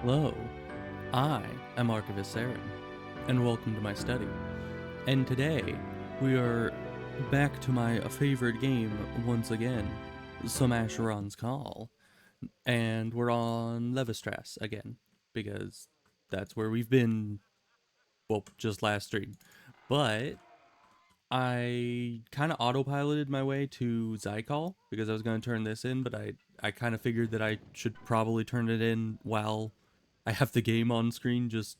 Hello, I am Archivist Asheron, and welcome to my study. And today, we are back to my favorite game once again, some Asheron's Call. And we're on Levistras again, because that's where we've been, well, just last stream. But I kind of autopiloted my way to Zykal, because I was going to turn this in, but I kind of figured that I should probably turn it in while I have the game on screen, just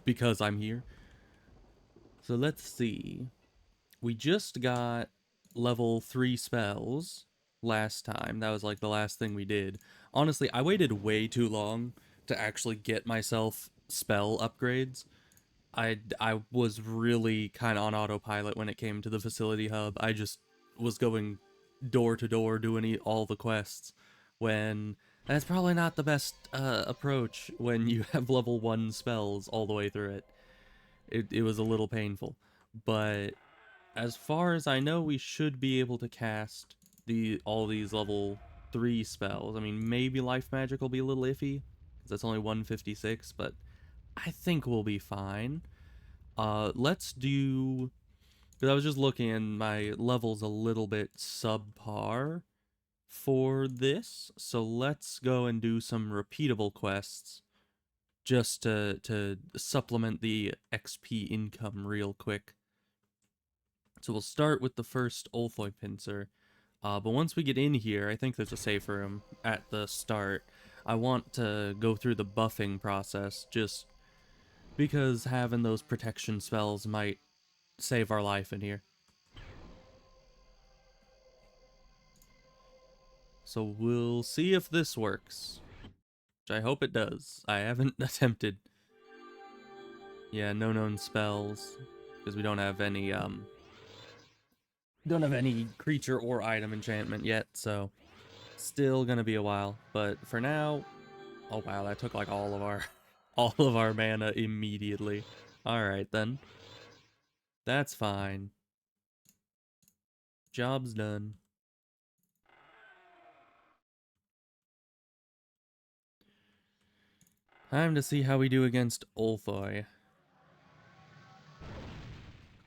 because I'm here. So let's see. We just got level 3 spells last time. That was like the last thing we did. Honestly, I waited way too long to actually get myself spell upgrades. I was really kind of on autopilot when it came to the facility hub. I just was going door to door doing all the quests when that's probably not the best approach when you have level 1 spells all the way through it. It was a little painful, but as far as I know, we should be able to cast all these level 3 spells. I mean, maybe Life Magic will be a little iffy, because that's only 156, but I think we'll be fine. Let's do... Because I was just looking, and my level's a little bit subpar for this, so let's go and do some repeatable quests just to supplement the XP income real quick. So we'll start with the first Ulthoi pincer. But once we get in here, I think there's a safe room at the start. I want to go through the buffing process, just because having those protection spells might save our life in here. So we'll see if this works, which I hope it does. I haven't attempted. Yeah, no known spells, because we don't have any creature or item enchantment yet, so still gonna be a while. But for now, oh wow, that took like all of our all of our mana immediately. Alright then. That's fine. Job's done. Time to see how we do against Ulthoi.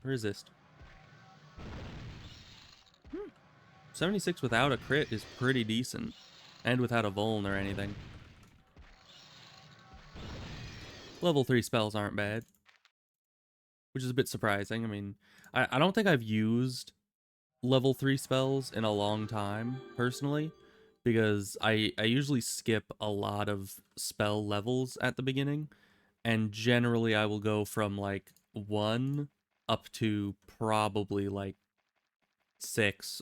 Resist. 76 without a crit is pretty decent. And without a vuln or anything. Level 3 spells aren't bad. Which is a bit surprising. I mean, I don't think I've used level 3 spells in a long time, personally. Because I usually skip a lot of spell levels at the beginning. And generally I will go from like 1 up to probably like 6.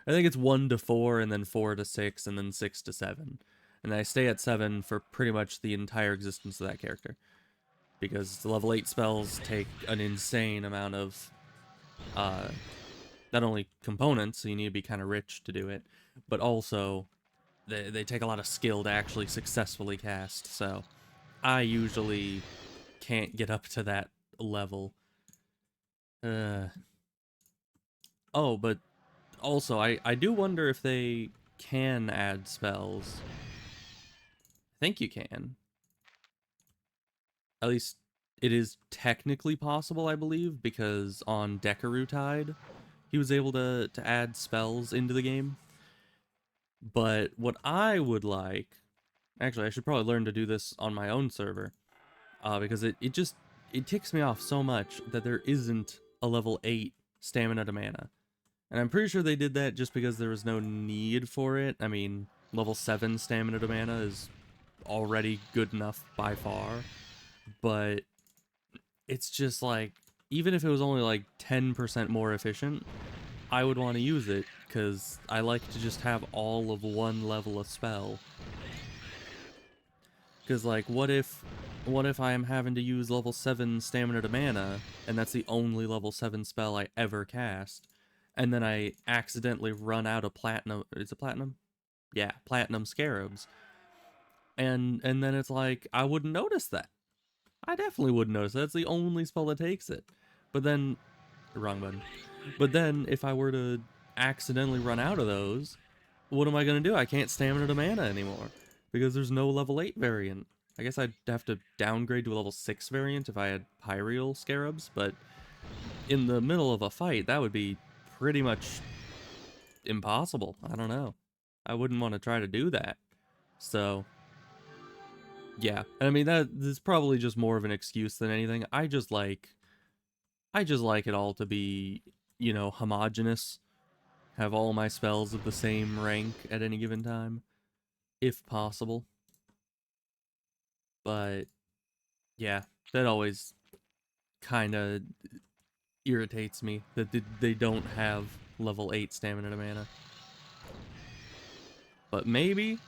I think it's 1 to 4, and then 4 to 6, and then 6 to 7. And I stay at 7 for pretty much the entire existence of that character. Because the level 8 spells take an insane amount of, not only components, so you need to be kind of rich to do it, but also they take a lot of skill to actually successfully cast, so I usually can't get up to that level. Oh, but also, I do wonder if they can add spells. I think you can. At least it is technically possible, I believe, because on Decarutide, he was able to add spells into the game. But what I would like... Actually, I should probably learn to do this on my own server. Because it ticks me off so much that there isn't a level 8 stamina to mana. And I'm pretty sure they did that just because there was no need for it. I mean, level 7 stamina to mana is already good enough by far. But it's just like, even if it was only like 10% more efficient, I would want to use it, because I like to just have all of one level of spell. Because like, what if I am having to use level 7 stamina to mana, and that's the only level 7 spell I ever cast, and then I accidentally run out of platinum... Is it platinum? Yeah, platinum scarabs. And then it's like, I wouldn't notice that. I definitely wouldn't notice. That's the only spell that takes it. But then... Wrong button. But then, if I were to accidentally run out of those, what am I going to do? I can't stamina to mana anymore. because there's no level 8 variant. I guess I'd have to downgrade to a level 6 variant if I had Pyreal Scarabs, but in the middle of a fight, that would be pretty much impossible. I don't know. I wouldn't want to try to do that. So, yeah. I mean, that is probably just more of an excuse than anything. I just like it all to be, homogenous. Have all my spells of the same rank at any given time, if possible. But yeah, that always kind of irritates me that they don't have level 8 stamina to mana. But maybe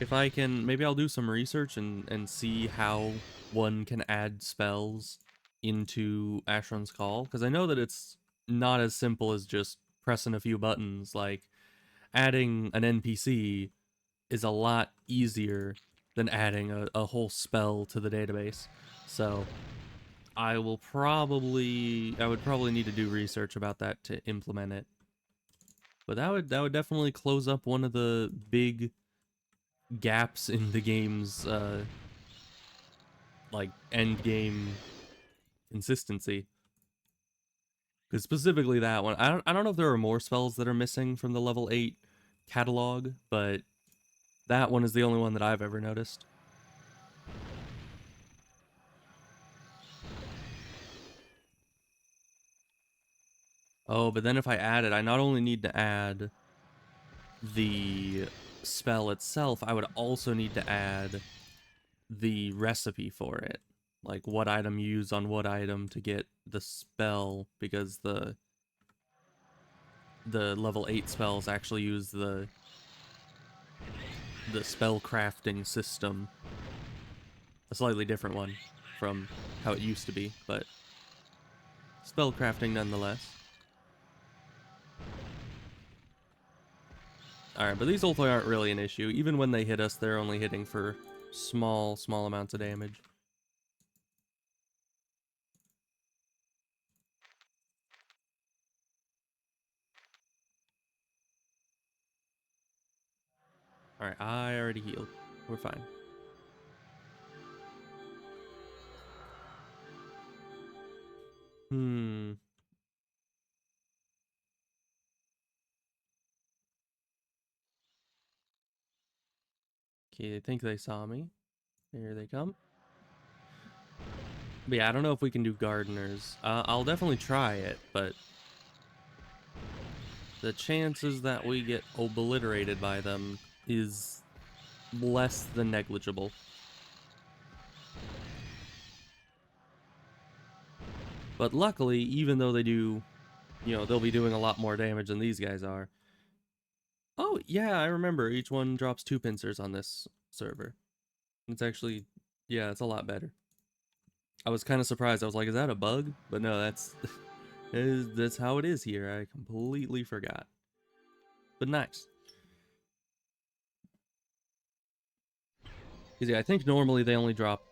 maybe I'll do some research and see how one can add spells into Asheron's Call, because I know that it's not as simple as just pressing a few buttons. Like, adding an NPC is a lot easier than adding a whole spell to the database. So I would probably need to do research about that to implement it. But that would definitely close up one of the big gaps in the game's like end game consistency. Because specifically that one, I don't know if there are more spells that are missing from the level 8 catalog, but that one is the only one that I've ever noticed. Oh, but then if I add it, I not only need to add the spell itself, I would also need to add the recipe for it. Like what item you use on what item to get the spell, because the level 8 spells actually use the spell crafting system. A slightly different one from how it used to be, but spell crafting nonetheless. Alright, but these ulti aren't really an issue. Even when they hit us, they're only hitting for small amounts of damage. Alright, I already healed. We're fine. Okay, I think they saw me. Here they come. But yeah, I don't know if we can do gardeners. I'll definitely try it, but the chances that we get obliterated by them is less than negligible. But luckily, even though they do, they'll be doing a lot more damage than these guys are. Oh, yeah, I remember. Each one drops 2 pincers on this server. It's actually, yeah, it's a lot better. I was kind of surprised. I was like, is that a bug? But no, that's how it is here. I completely forgot. But nice. Because yeah, I think normally they only drop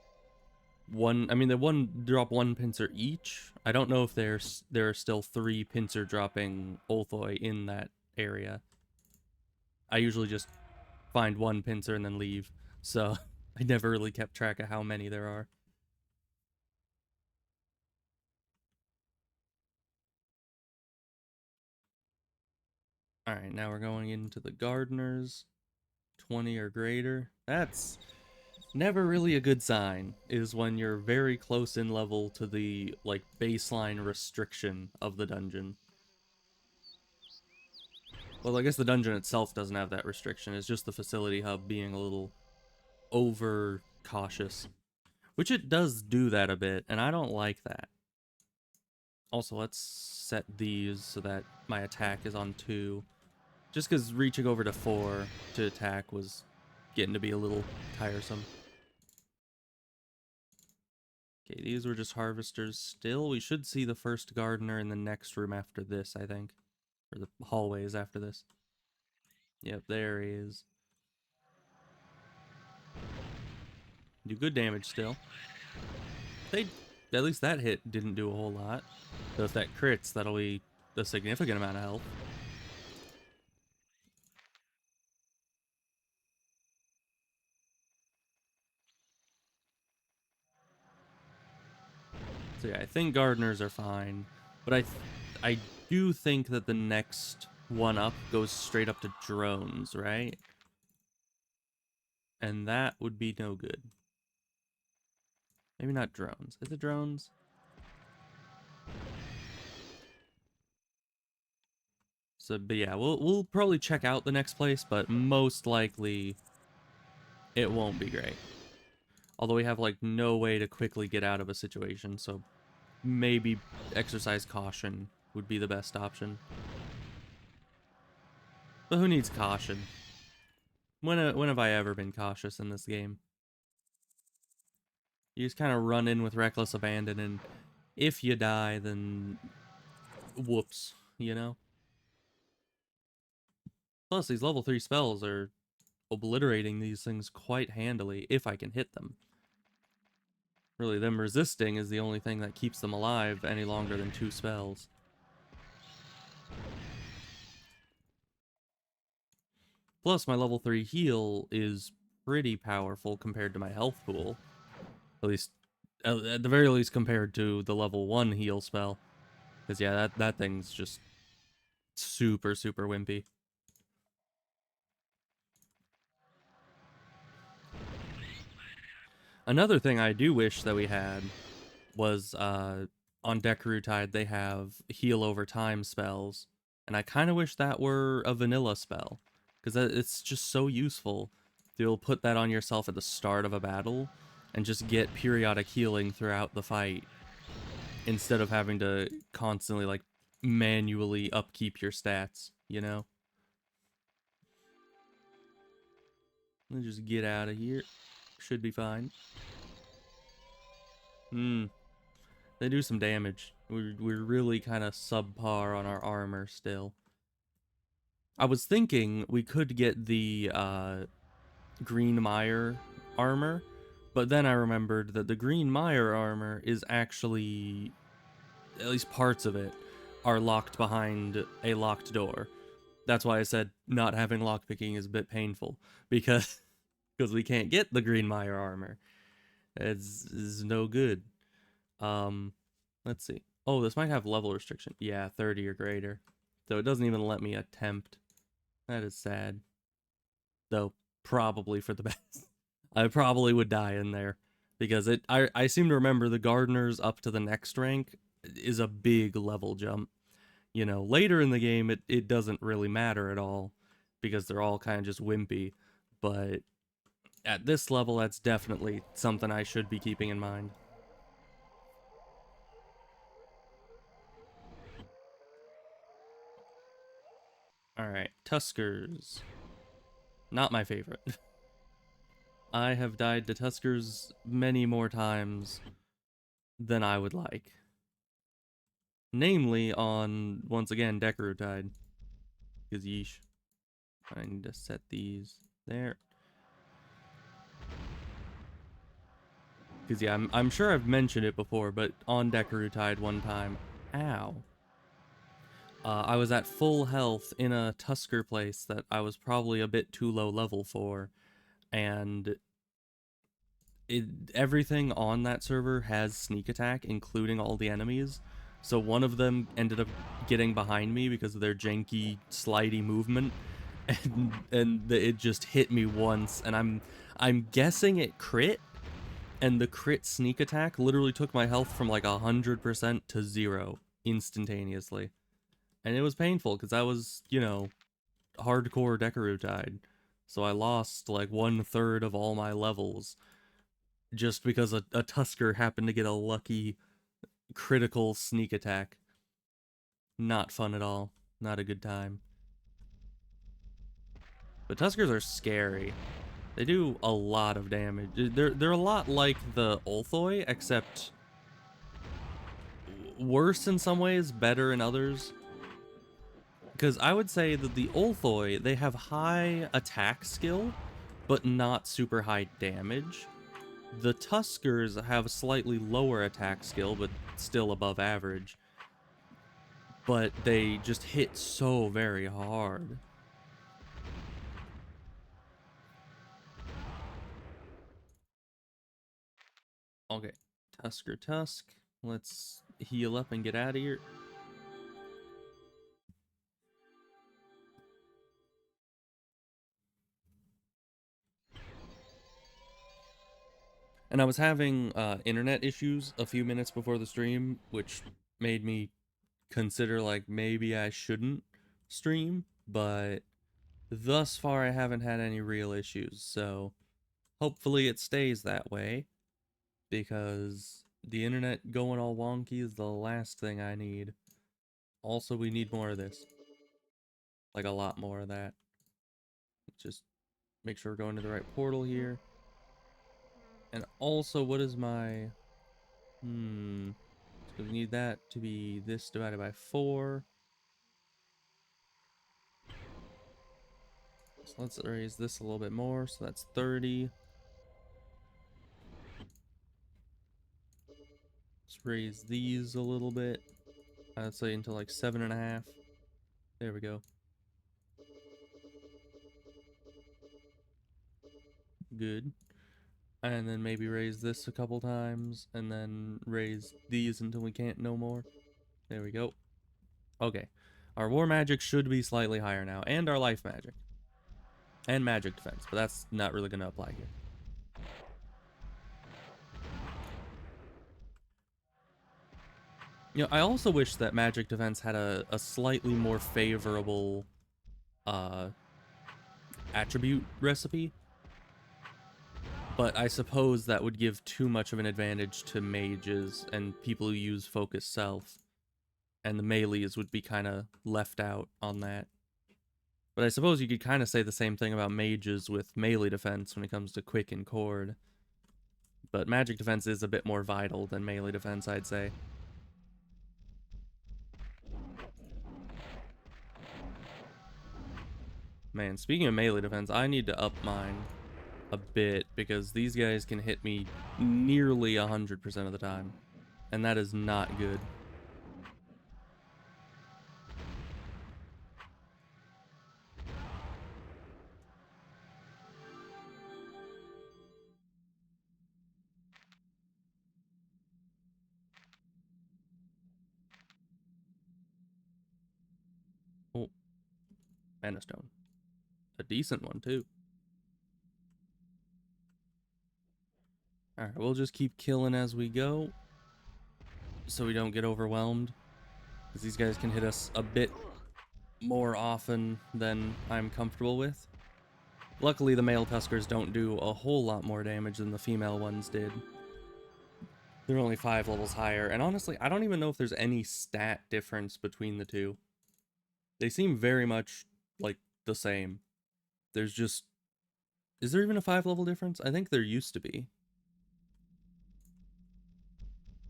one. I mean, they drop 1 pincer each. I don't know if there are still 3 pincer dropping Ulthoi in that area. I usually just find 1 pincer and then leave. So I never really kept track of how many there are. Alright, now we're going into the gardeners. 20 or greater. That's never really a good sign, is when you're very close in level to the, like, baseline restriction of the dungeon. Well, I guess the dungeon itself doesn't have that restriction. It's just the facility hub being a little over cautious. Which it does do that a bit, and I don't like that. Also, let's set these so that my attack is on 2. Just because reaching over to 4 to attack was getting to be a little tiresome. Okay, these were just harvesters still. We should see the first gardener in the next room after this, I think. Or the hallways after this. Yep, there he is. Do good damage still. At least that hit didn't do a whole lot. So if that crits, that'll be a significant amount of health. So yeah, I think gardeners are fine, but I do think that the next one up goes straight up to drones, right? And that would be no good. Maybe not drones. Is it drones? So, but yeah, we'll probably check out the next place, but most likely it won't be great. Although we have like no way to quickly get out of a situation, so maybe exercise caution would be the best option. But who needs caution? When have I ever been cautious in this game? You just kind of run in with reckless abandon, and if you die, then whoops, you know? Plus, these level 3 spells are obliterating these things quite handily if I can hit them. Really, them resisting is the only thing that keeps them alive any longer than 2 spells. Plus, my level 3 heal is pretty powerful compared to my health pool. At least, at the very least compared to the level 1 heal spell. Because yeah, that thing's just super, super wimpy. Another thing I do wish that we had was on Dekarutide they have heal over time spells, and I kind of wish that were a vanilla spell, because it's just so useful. You'll put that on yourself at the start of a battle and just get periodic healing throughout the fight instead of having to constantly like manually upkeep your stats, you know? Let's just get out of here. Should be fine. They do some damage. We're really kind of subpar on our armor still. I was thinking we could get the Green Mire armor, but then I remembered that the Green Mire armor is actually, at least parts of it, are locked behind a locked door. That's why I said not having lockpicking is a bit painful, because we can't get the Green Mire armor. It's no good. Um, let's see. Oh, this might have level restriction. Yeah, 30 or greater. So it doesn't even let me attempt. That is sad. Though, probably for the best. I probably would die in there. Because I seem to remember the gardeners up to the next rank is a big level jump. You know, later in the game, it doesn't really matter at all. Because they're all kind of just wimpy. But at this level, that's definitely something I should be keeping in mind. Alright, Tuskers. Not my favorite. I have died to Tuskers many more times than I would like. Namely on, once again, Dekarutide. Because yeesh. I need to set these there. Because yeah, I'm sure I've mentioned it before, but on Dekarutide one time, ow. I was at full health in a Tusker place that I was probably a bit too low level for, and everything on that server has sneak attack, including all the enemies. So one of them ended up getting behind me because of their janky, slidey movement, and it just hit me once, and I'm guessing it crit, and the crit sneak attack literally took my health from like 100% to 0 instantaneously, and it was painful because I was, you know, hardcore Dekarutide, so I lost like 1/3 of all my levels just because a Tusker happened to get a lucky critical sneak attack. Not fun at all. Not a good time. But Tuskers are scary. They do a lot of damage. They're a lot like the Ulthoi, except worse in some ways, better in others. Because I would say that the Ulthoi, they have high attack skill, but not super high damage. The Tuskers have slightly lower attack skill, but still above average. But they just hit so very hard. Okay, Tusker Tusk. Let's heal up and get out of here. And I was having internet issues a few minutes before the stream, which made me consider like maybe I shouldn't stream, but thus far I haven't had any real issues, so hopefully it stays that way, because the internet going all wonky is the last thing I need. Also, we need more of this. Like a lot more of that. Just make sure we're going to the right portal here. And also, what is my... So we need that to be this divided by 4. So let's raise this a little bit more, so that's 30. Let's raise these a little bit. I'd say until like 7.5. There we go. Good. And then maybe raise this a couple times, and then raise these until we can't no more. There we go. Okay. Our war magic should be slightly higher now, and our life magic. And magic defense, but that's not really going to apply here. You know, I also wish that magic defense had a slightly more favorable attribute recipe. But I suppose that would give too much of an advantage to mages and people who use focus self. And the melees would be kind of left out on that. But I suppose you could kind of say the same thing about mages with melee defense when it comes to quick and cord. But magic defense is a bit more vital than melee defense, I'd say. Man, speaking of melee defense, I need to up mine a bit, because these guys can hit me nearly 100% of the time. And that is not good. Oh, mana stone. A decent one, too. Alright, we'll just keep killing as we go, so we don't get overwhelmed. Because these guys can hit us a bit more often than I'm comfortable with. Luckily, the male Tuskers don't do a whole lot more damage than the female ones did. They're only 5 levels higher, and honestly, I don't even know if there's any stat difference between the two. They seem very much like the same. There's just... Is there even a 5-level difference? I think there used to be.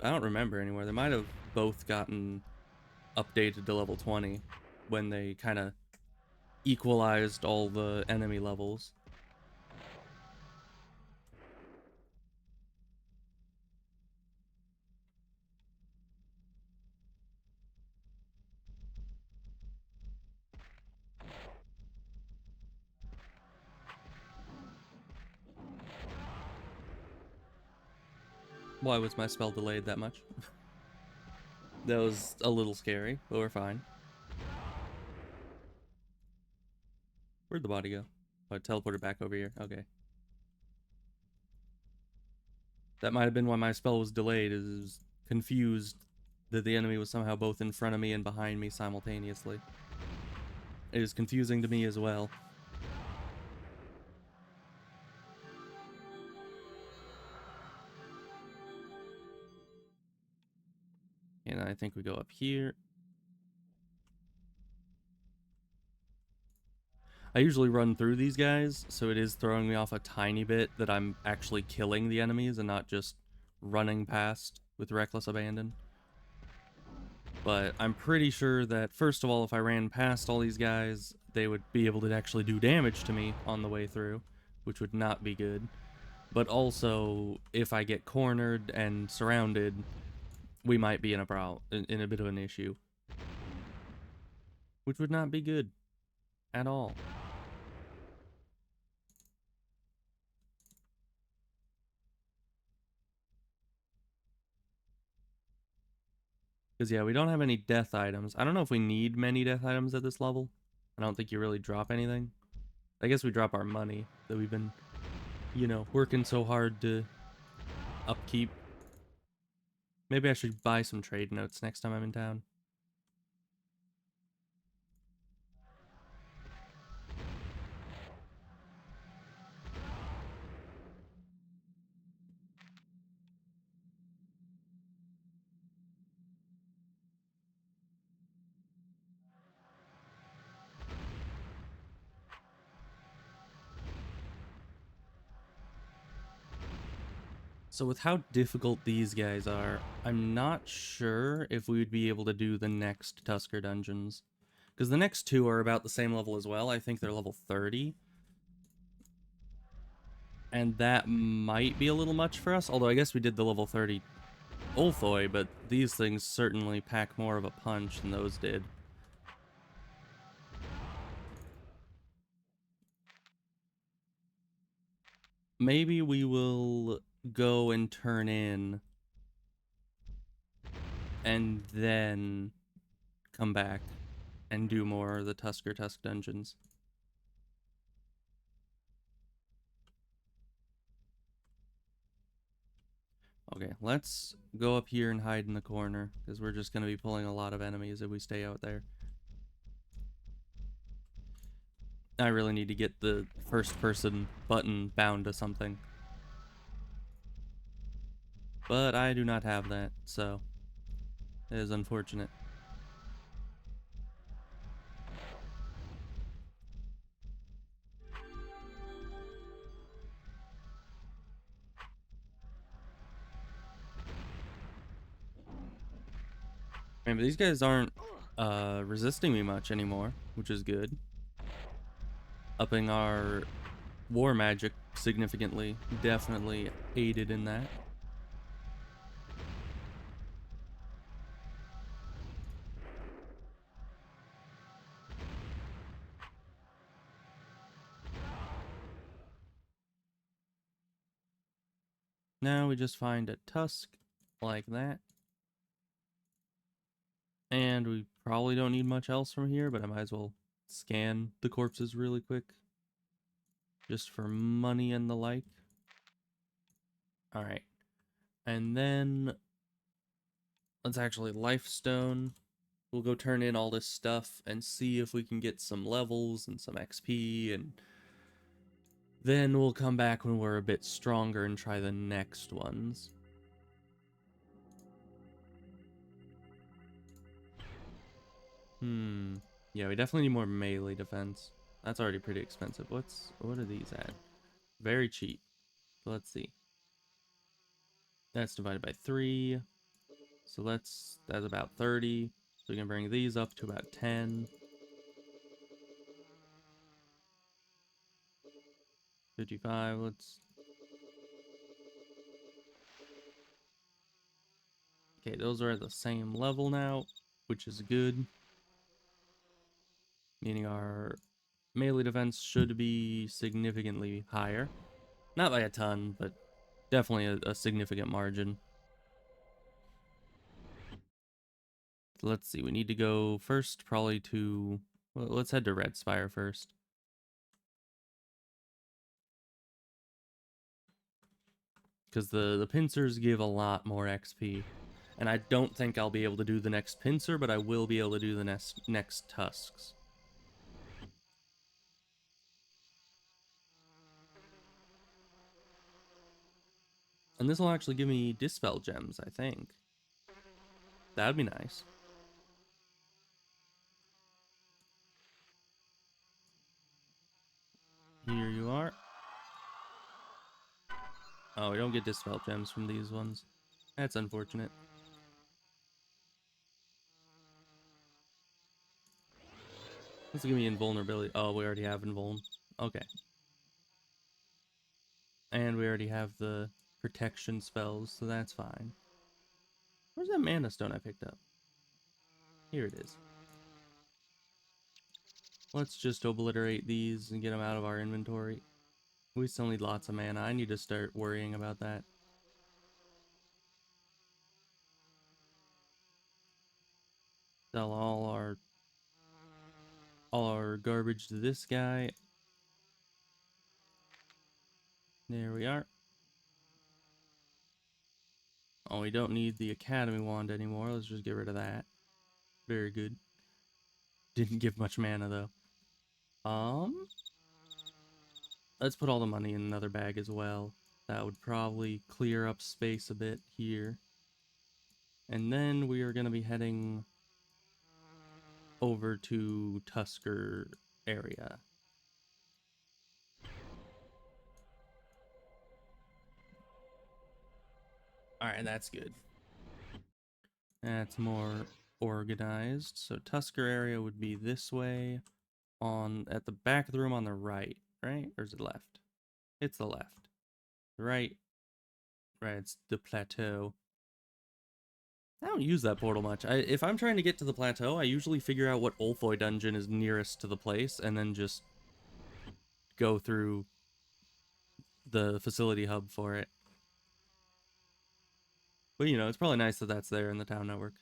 I don't remember anywhere. They might have both gotten updated to level 20 when they kind of equalized all the enemy levels. Why was my spell delayed that much? That was a little scary, but we're fine. Where'd the body go? Oh, it teleported back over here. Okay. That might have been why my spell was delayed, is it was confused that the enemy was somehow both in front of me and behind me simultaneously. It is confusing to me as well. And I think we go up here. I usually run through these guys, so it is throwing me off a tiny bit that I'm actually killing the enemies and not just running past with reckless abandon. But I'm pretty sure that, first of all, if I ran past all these guys, they would be able to actually do damage to me on the way through, which would not be good. But also, if I get cornered and surrounded, we might be in a bit of an issue, which would not be good at all. Because, yeah, we don't have any death items. I don't know if we need many death items at this level. I don't think you really drop anything. I guess we drop our money that we've been, you know, working so hard to upkeep. Maybe I should buy some trade notes next time I'm in town. So with how difficult these guys are, I'm not sure if we would be able to do the next Tusker dungeons. Because the next two are about the same level as well. I think they're level 30. And that might be a little much for us. Although I guess we did the level 30 Ulthoi, but these things certainly pack more of a punch than those did. Maybe we will go and turn in and then come back and do more of the Tusker Tusk dungeons. Okay, let's go up here and hide in the corner, because we're just going to be pulling a lot of enemies if we stay out there. I really need to get the first person button bound to something. But I do not have that, so it is unfortunate. Man, but these guys aren't resisting me much anymore, which is good. Upping our war magic significantly definitely aided in that. Now we just find a tusk like that. And we probably don't need much else from here, but I might as well scan the corpses really quick. Just for money and the like. Alright. And then let's actually lifestone. We'll go turn in all this stuff and see if we can get some levels and some XP, and then we'll come back when we're a bit stronger and try the next ones. Yeah, we definitely need more melee defense. That's already pretty expensive. What are these at? Very cheap. Let's see. That's divided by 3. So that's about 30. So we can bring these up to about 10. 55, let's... Okay, those are at the same level now, which is good. Meaning our melee defense should be significantly higher. Not by a ton, but definitely a significant margin. Let's see, we need to go first probably to... Well, let's head to Red Spire first. Because the pincers give a lot more XP. And I don't think I'll be able to do the next pincer, but I will be able to do the next tusks. And this will actually give me Dispel Gems, I think. That'd be nice. Here you are. Oh, we don't get Dispel Gems from these ones. That's unfortunate. This will give me Invulnerability. Oh, we already have Invuln. Okay. And we already have the protection spells, so that's fine. Where's that Mana Stone I picked up? Here it is. Let's just obliterate these and get them out of our inventory. We still need lots of mana. I need to start worrying about that. Sell all our garbage to this guy. There we are. Oh, we don't need the Academy Wand anymore. Let's just get rid of that. Very good. Didn't give much mana, though. Let's put all the money in another bag as well. That would probably clear up space a bit here. And then we are going to be heading over to Tusker area. Alright, that's good. That's more organized. So Tusker area would be this way at the back of the room on the right, right? Or is it left? It's the left. Right, it's the plateau. I don't use that portal much. If I'm trying to get to the plateau, I usually figure out what Ulfoy dungeon is nearest to the place and then just go through the facility hub for it. But, you know, it's probably nice that that's there in the town network.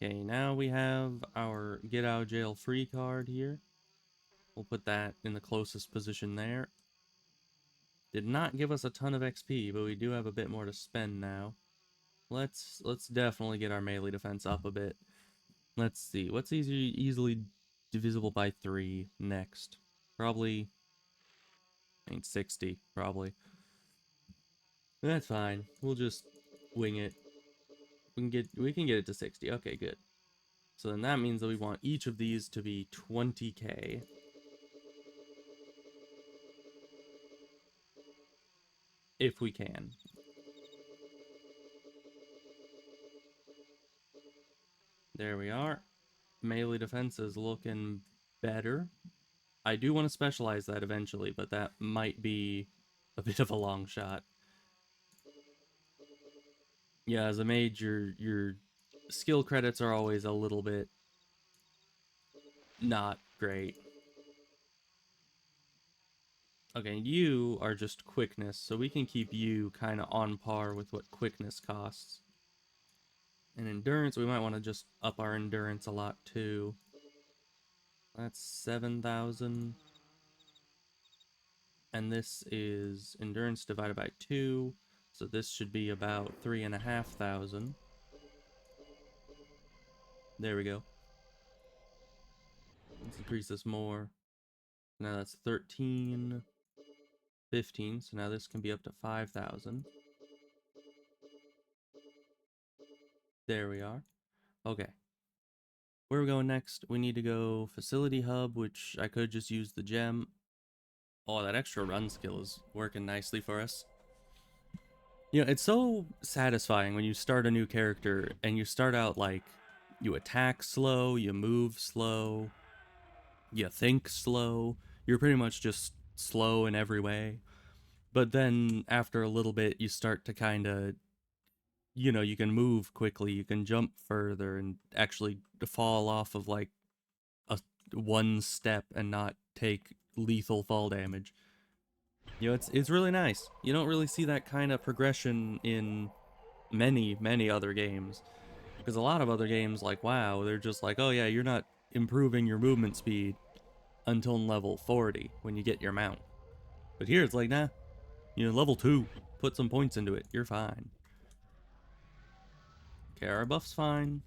Okay, now we have our get out of jail free card here. We'll put that in the closest position there. Did not give us a ton of XP, but we do have a bit more to spend now. Let's definitely get our melee defense up a bit. Let's see, what's easily divisible by 3 next? Probably, I mean, 60, probably. That's fine. We'll just wing it. We can get it to 60. Okay, good. So then that means that we want each of these to be 20k. If we can. There we are. Melee defense is looking better. I do want to specialize that eventually, but that might be a bit of a long shot. Yeah, as a mage, your skill credits are always a little bit not great. Okay, you are just quickness, so we can keep you kind of on par with what quickness costs. And endurance, we might want to just up our endurance a lot too. That's 7,000. And this is endurance divided by 2, so this should be about 3,500. There we go. Let's increase this more. Now that's 13, 15, so now this can be up to 5,000. There we are. Okay. Where are we going next? We need to go facility hub, which I could just use the gem. Oh, that extra run skill is working nicely for us. You know, it's so satisfying when you start a new character and you start out like, you attack slow, you move slow, you think slow. You're pretty much just slow in every way. But then after a little bit, you start to kind of, you know, you can move quickly, you can jump further and actually fall off of like a one step and not take lethal fall damage. You know, it's really nice. You don't really see that kind of progression in many other games. Because a lot of other games like WoW, they're just like, oh yeah, you're not improving your movement speed until level 40 when you get your mount. But here it's like, nah, you know, level 2, put some points into it, you're fine. Okay, our buff's fine.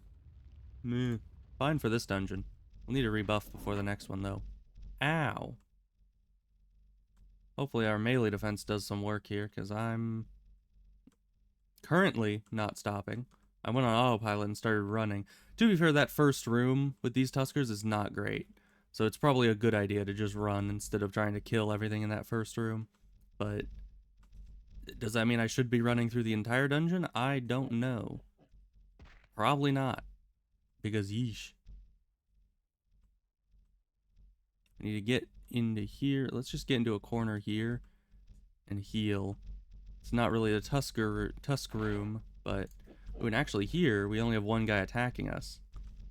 Meh. Fine for this dungeon. We'll need a rebuff before the next one though. Ow. Hopefully our melee defense does some work here, because I'm currently not stopping. I went on autopilot and started running. To be fair, that first room with these Tuskers is not great. So it's probably a good idea to just run instead of trying to kill everything in that first room. But does that mean I should be running through the entire dungeon? I don't know. Probably not. Because yeesh. I need to get into here. Let's just get into a corner here and heal. It's not really a tusk room, but when actually here, we only have one guy attacking us.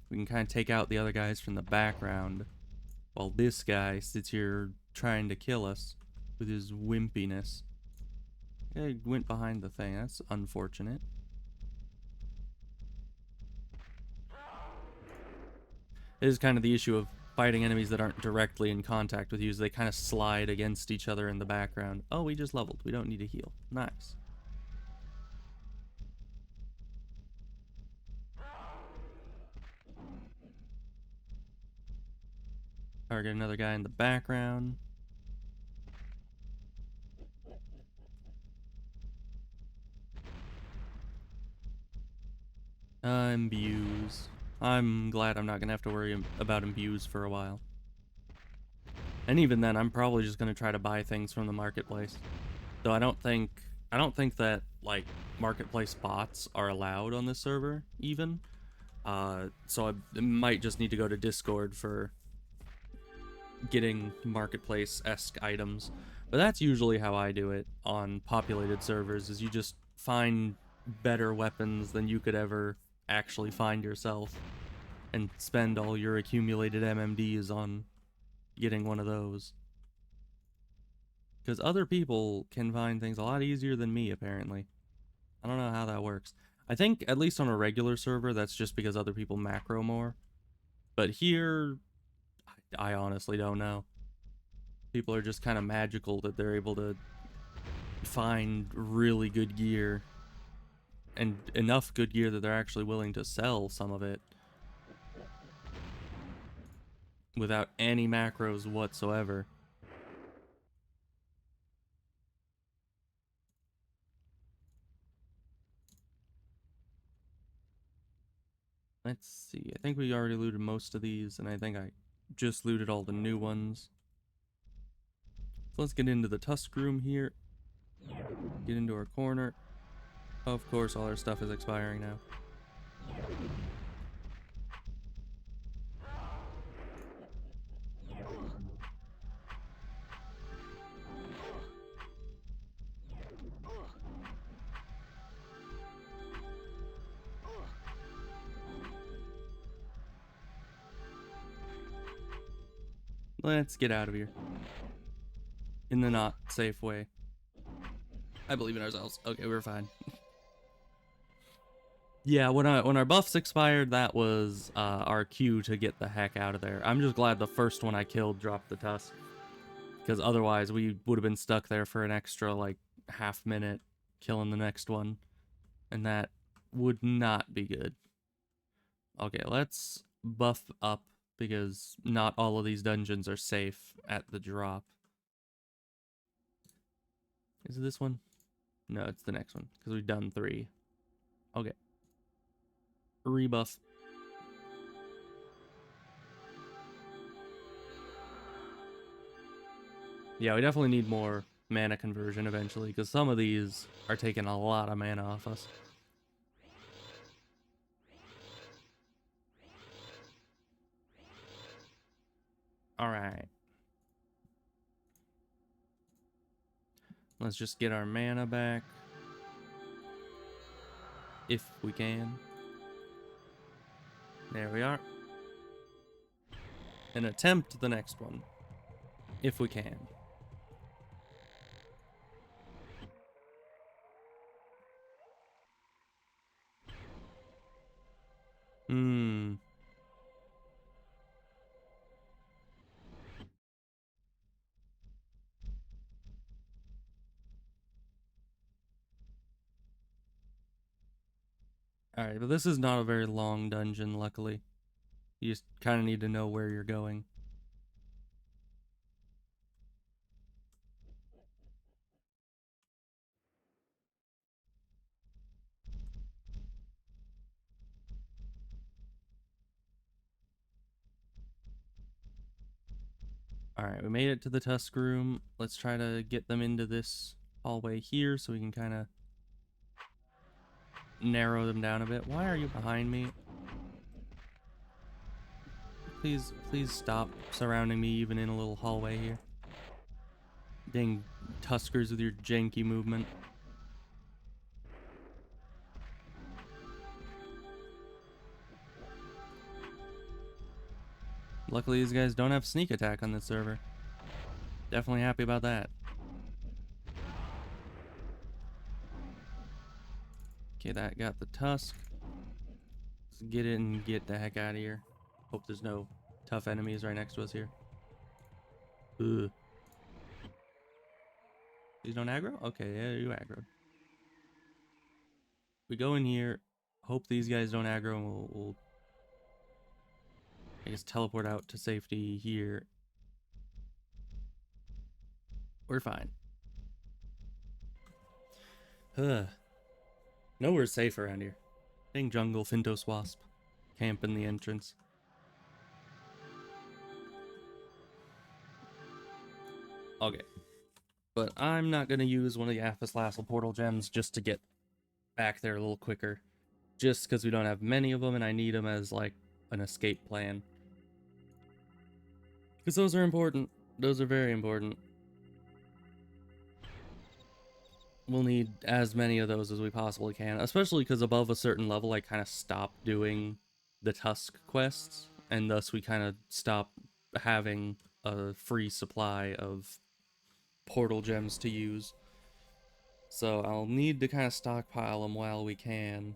We can kind of take out the other guys from the background while this guy sits here trying to kill us with his wimpiness. It went behind the thing. That's unfortunate. It is kind of the issue of fighting enemies that aren't directly in contact with you, is they kind of slide against each other in the background. Oh, we just leveled. We don't need to heal. Nice. Target another guy in the background. Imbues. I'm glad I'm not gonna have to worry about imbues for a while. And even then, I'm probably just gonna try to buy things from the marketplace. Though I don't think that like marketplace bots are allowed on this server even. So I might just need to go to Discord for getting marketplace-esque items. But that's usually how I do it on populated servers, is you just find better weapons than you could ever actually find yourself and spend all your accumulated MMDs on getting one of those. Because other people can find things a lot easier than me, apparently. I don't know how that works. I think, at least on a regular server, that's just because other people macro more. But here, I honestly don't know. People are just kind of magical that they're able to find really good gear. And enough good gear that they're actually willing to sell some of it without any macros whatsoever. Let's see. I think we already looted most of these, and I think I just looted all the new ones. So let's get into the tusk room here. Get into our corner. Of course, all our stuff is expiring now. Let's get out of here. In the not safe way. I believe in ourselves. Okay, we're fine. Yeah, when our buffs expired, that was our cue to get the heck out of there. I'm just glad the first one I killed dropped the tusk, because otherwise we would have been stuck there for an extra like half minute killing the next one, and that would not be good. Okay, let's buff up, because not all of these dungeons are safe at the drop. Is it this one? No, it's the next one, because we've done 3. Okay. Rebuff. Yeah, we definitely need more mana conversion eventually, because some of these are taking a lot of mana off us. Alright. Let's just get our mana back. If we can. There we are. And attempt the next one. If we can. Alright, but this is not a very long dungeon, luckily. You just kind of need to know where you're going. Alright, we made it to the tusk room. Let's try to get them into this hallway here so we can kind of narrow them down a bit. Why are you behind me? Please stop surrounding me even in a little hallway here. Dang tuskers with your janky movement. Luckily these guys don't have sneak attack on this server. Definitely happy about that. Okay, that got the tusk. Let's get it and get the heck out of here. Hope there's no tough enemies right next to us here. Ugh. These don't aggro? Okay, yeah, you aggroed. We go in here. Hope these guys don't aggro, and we'll I guess teleport out to safety here. We're fine. Huh. Nowhere's safe around here. Dang jungle, Fintos Wasp. Camp in the entrance. Okay. But I'm not going to use one of the Aphislassal portal gems just to get back there a little quicker. Just because we don't have many of them and I need them as, like, an escape plan. Because those are important. Those are very important. We'll need as many of those as we possibly can. Especially because above a certain level, I kind of stopped doing the Tusk quests. And thus we kind of stop having a free supply of portal gems to use. So I'll need to kind of stockpile them while we can.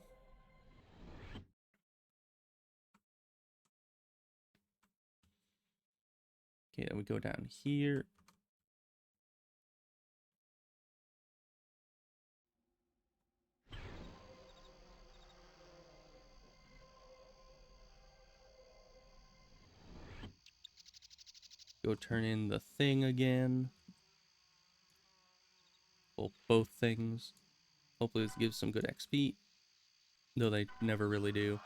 Okay, then we go down here. Go turn in the thing again. Well, both things. Hopefully this gives some good XP. Though they never really do.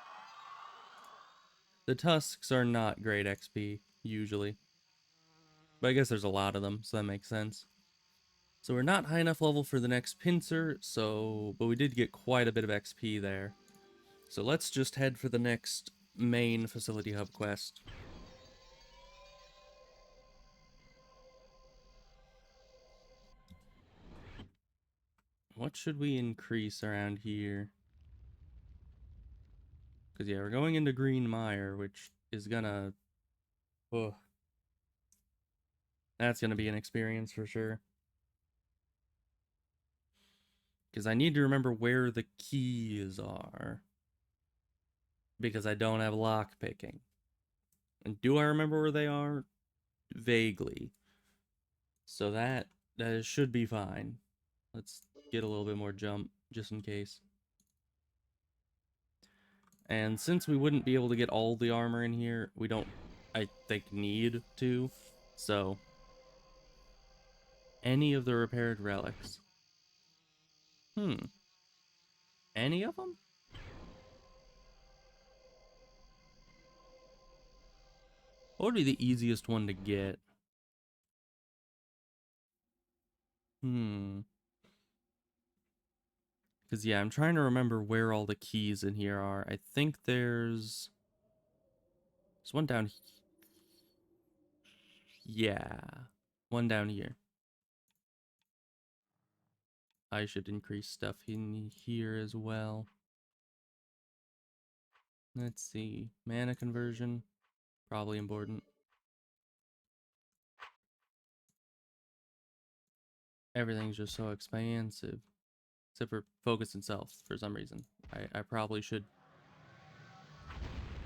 The tusks are not great XP, usually. But I guess there's a lot of them, so that makes sense. So we're not high enough level for the next pincer, but we did get quite a bit of XP there. So let's just head for the next main facility hub quest. What should we increase around here? Because, yeah, we're going into Green Mire, which is gonna... Oh, that's gonna be an experience for sure. Because I need to remember where the keys are. Because I don't have lockpicking. And do I remember where they are? Vaguely. So that should be fine. Let's get a little bit more jump, just in case. And since we wouldn't be able to get all the armor in here, we don't, I think, need to. So, any of the repaired relics. Any of them? What would be the easiest one to get? Because, yeah, I'm trying to remember where all the keys in here are. I think there's one down here. Yeah. One down here. I should increase stuff in here as well. Let's see. Mana conversion. Probably important. Everything's just so expansive. Except for focus itself, for some reason. I probably should,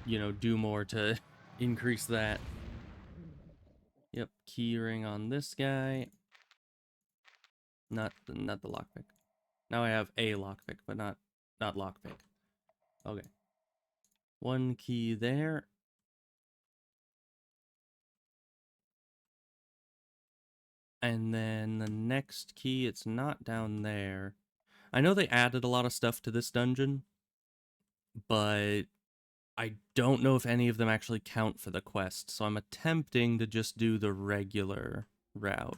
do more to increase that. Yep, keyring on this guy. Not the lockpick. Now I have a lockpick, but not lockpick. Okay. One key there. And then the next key, it's not down there. I know they added a lot of stuff to this dungeon, but I don't know if any of them actually count for the quest, so I'm attempting to just do the regular route.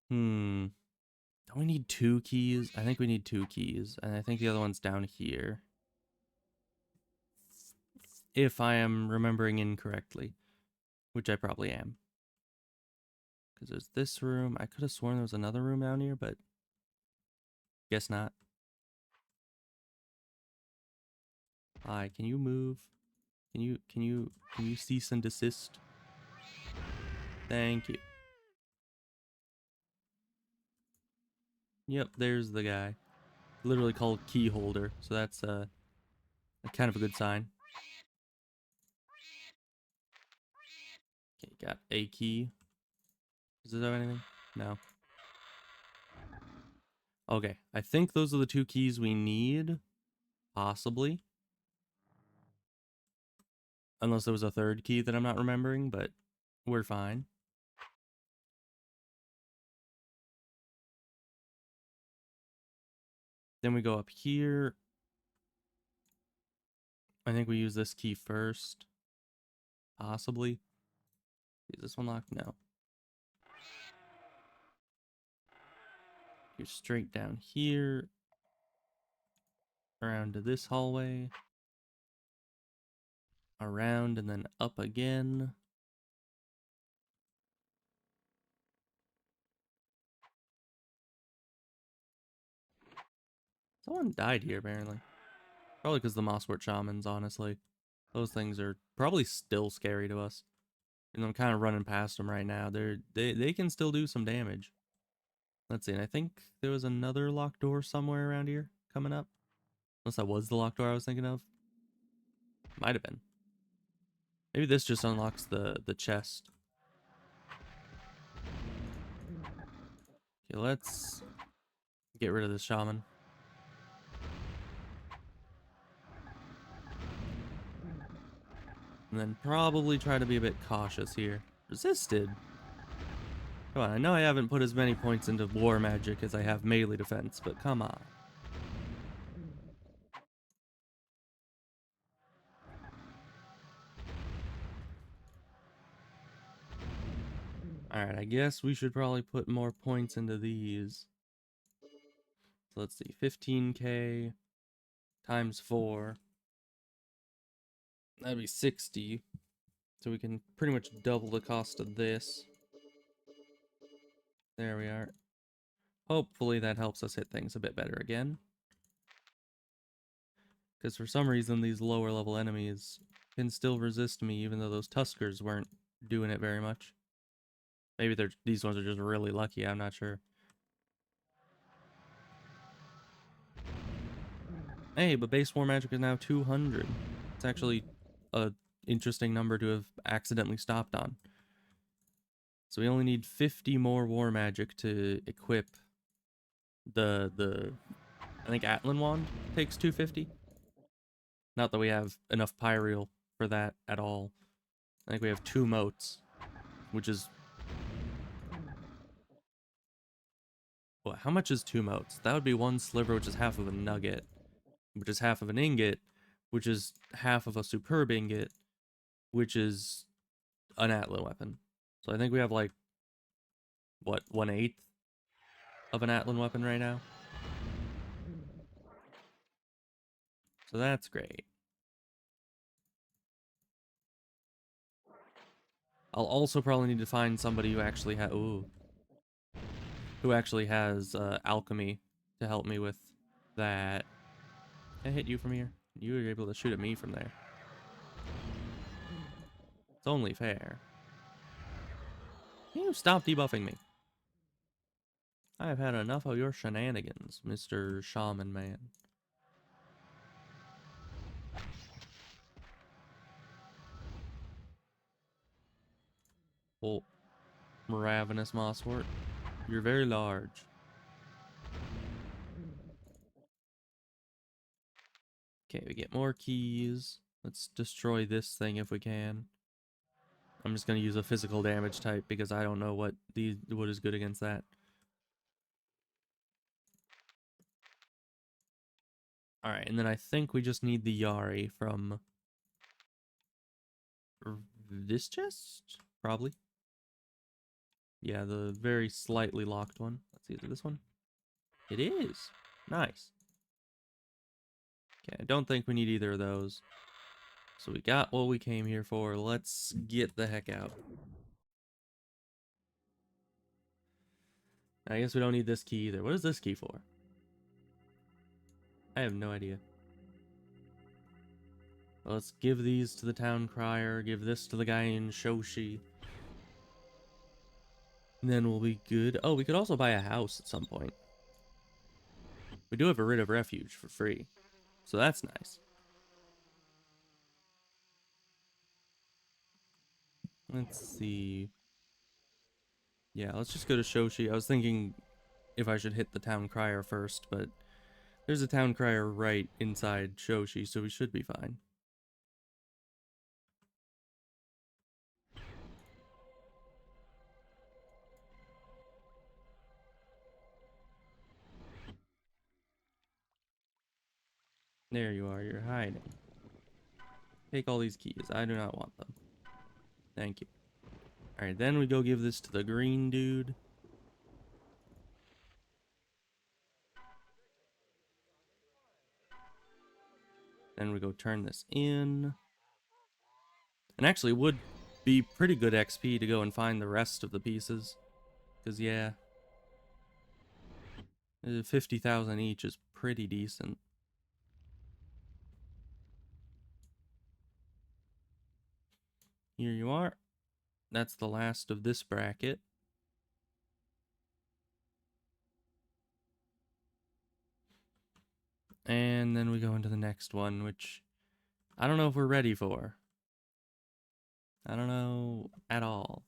Don't we need 2 keys? I think we need 2 keys, and I think the other one's down here. If I am remembering incorrectly, which I probably am. Because there's this room. I could have sworn there was another room down here, but guess not. Hi, can you move? Can you cease and desist? Thank you. Yep, there's the guy. Literally called key holder, so that's kind of a good sign. Okay, got a key. Does it have anything? No. Okay, I think those are the 2 keys we need. Possibly. Unless there was a 3rd key that I'm not remembering, but we're fine. Then we go up here. I think we use this key first. Possibly. Is this one locked? No. You're straight down here. Around to this hallway. Around and then up again. Someone died here, apparently. Probably because the Mosswort Shamans, honestly. Those things are probably still scary to us. And I'm kind of running past them right now. They can still do some damage. Let's see, and I think there was another locked door somewhere around here coming up. Unless that was the locked door I was thinking of. Might have been. Maybe this just unlocks the chest. Okay, let's get rid of this shaman. And then probably try to be a bit cautious here. Resisted. Come on, I know I haven't put as many points into war magic as I have melee defense, but come on. Alright, I guess we should probably put more points into these. So let's see, 15k times 4. That'd be 60. So we can pretty much double the cost of this. There we are. Hopefully that helps us hit things a bit better again. Because for some reason these lower level enemies can still resist me even though those Tuskers weren't doing it very much. Maybe these ones are just really lucky, I'm not sure. Hey, but base war magic is now 200. It's actually a interesting number to have accidentally stopped on. So we only need 50 more war magic to equip the I think Atlan Wand takes 250. Not that we have enough Pyreal for that at all. I think we have 2 motes, which is... Well, how much is 2 motes? That would be 1 sliver, which is half of a nugget, which is half of an ingot, which is half of a superb ingot, which is an Atlan weapon. So I think we have like, what, 1/8 of an Atlan weapon right now? So that's great. I'll also probably need to find somebody who actually has alchemy to help me with that. Can I hit you from here? You were able to shoot at me from there. It's only fair. Can you stop debuffing me? I have had enough of your shenanigans, Mr. Shaman Man. Oh, ravenous mosswort. You're very large. Okay, we get more keys. Let's destroy this thing if we can. I'm just going to use a physical damage type because I don't know what is good against that. Alright, and then I think we just need the Yari from this chest? Probably. Yeah, the very slightly locked one. Let's see, is it this one? It is. Nice. Okay, I don't think we need either of those. So we got what we came here for. Let's get the heck out. I guess we don't need this key either. What is this key for? I have no idea. Well, let's give these to the town crier. Give this to the guy in Shoshi. And then we'll be good. Oh, we could also buy a house at some point. We do have a Writ of Refuge for free, so that's nice. Let's see. Yeah, let's just go to Shoshi. I was thinking if I should hit the town crier first, but there's a town crier right inside Shoshi, so we should be fine. There you are, you're hiding. Take all these keys. I do not want them. Thank you. Alright, then we go give this to the green dude. Then we go turn this in. And actually, it would be pretty good XP to go and find the rest of the pieces. Because, yeah, 50,000 each is pretty decent. Here you are. That's the last of this bracket. And then we go into the next one, which I don't know if we're ready for. I don't know at all.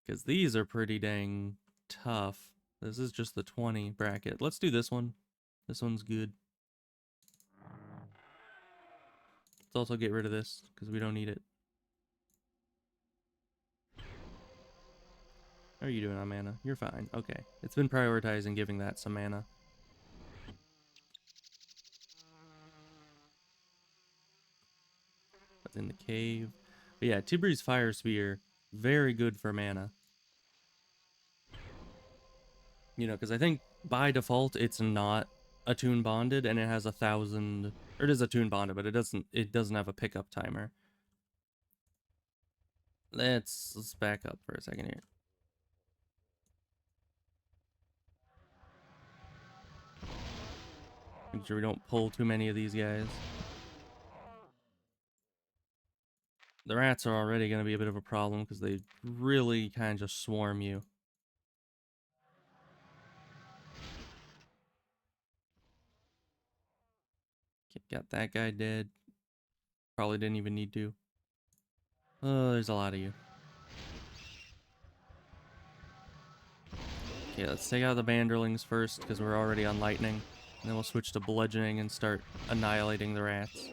Because these are pretty dang tough. This is just the 20 bracket. Let's do this one. This one's good. Let's also get rid of this, because we don't need it. How are you doing on mana? You're fine. Okay. It's been prioritizing giving that some mana. That's in the cave. But yeah, Tibri's Fire Spear, very good for mana. You know, because I think by default it's not attune bonded, and it has 1,000, or it is attune bonded, but it doesn't have a pickup timer. Let's back up for a second here. Make sure we don't pull too many of these guys. The rats are already going to be a bit of a problem because they really kind of just swarm you. Okay, got that guy dead. Probably didn't even need to. Oh, there's a lot of you. Okay, let's take out the Banderlings first because we're already on lightning. And then we'll switch to bludgeoning and start annihilating the rats.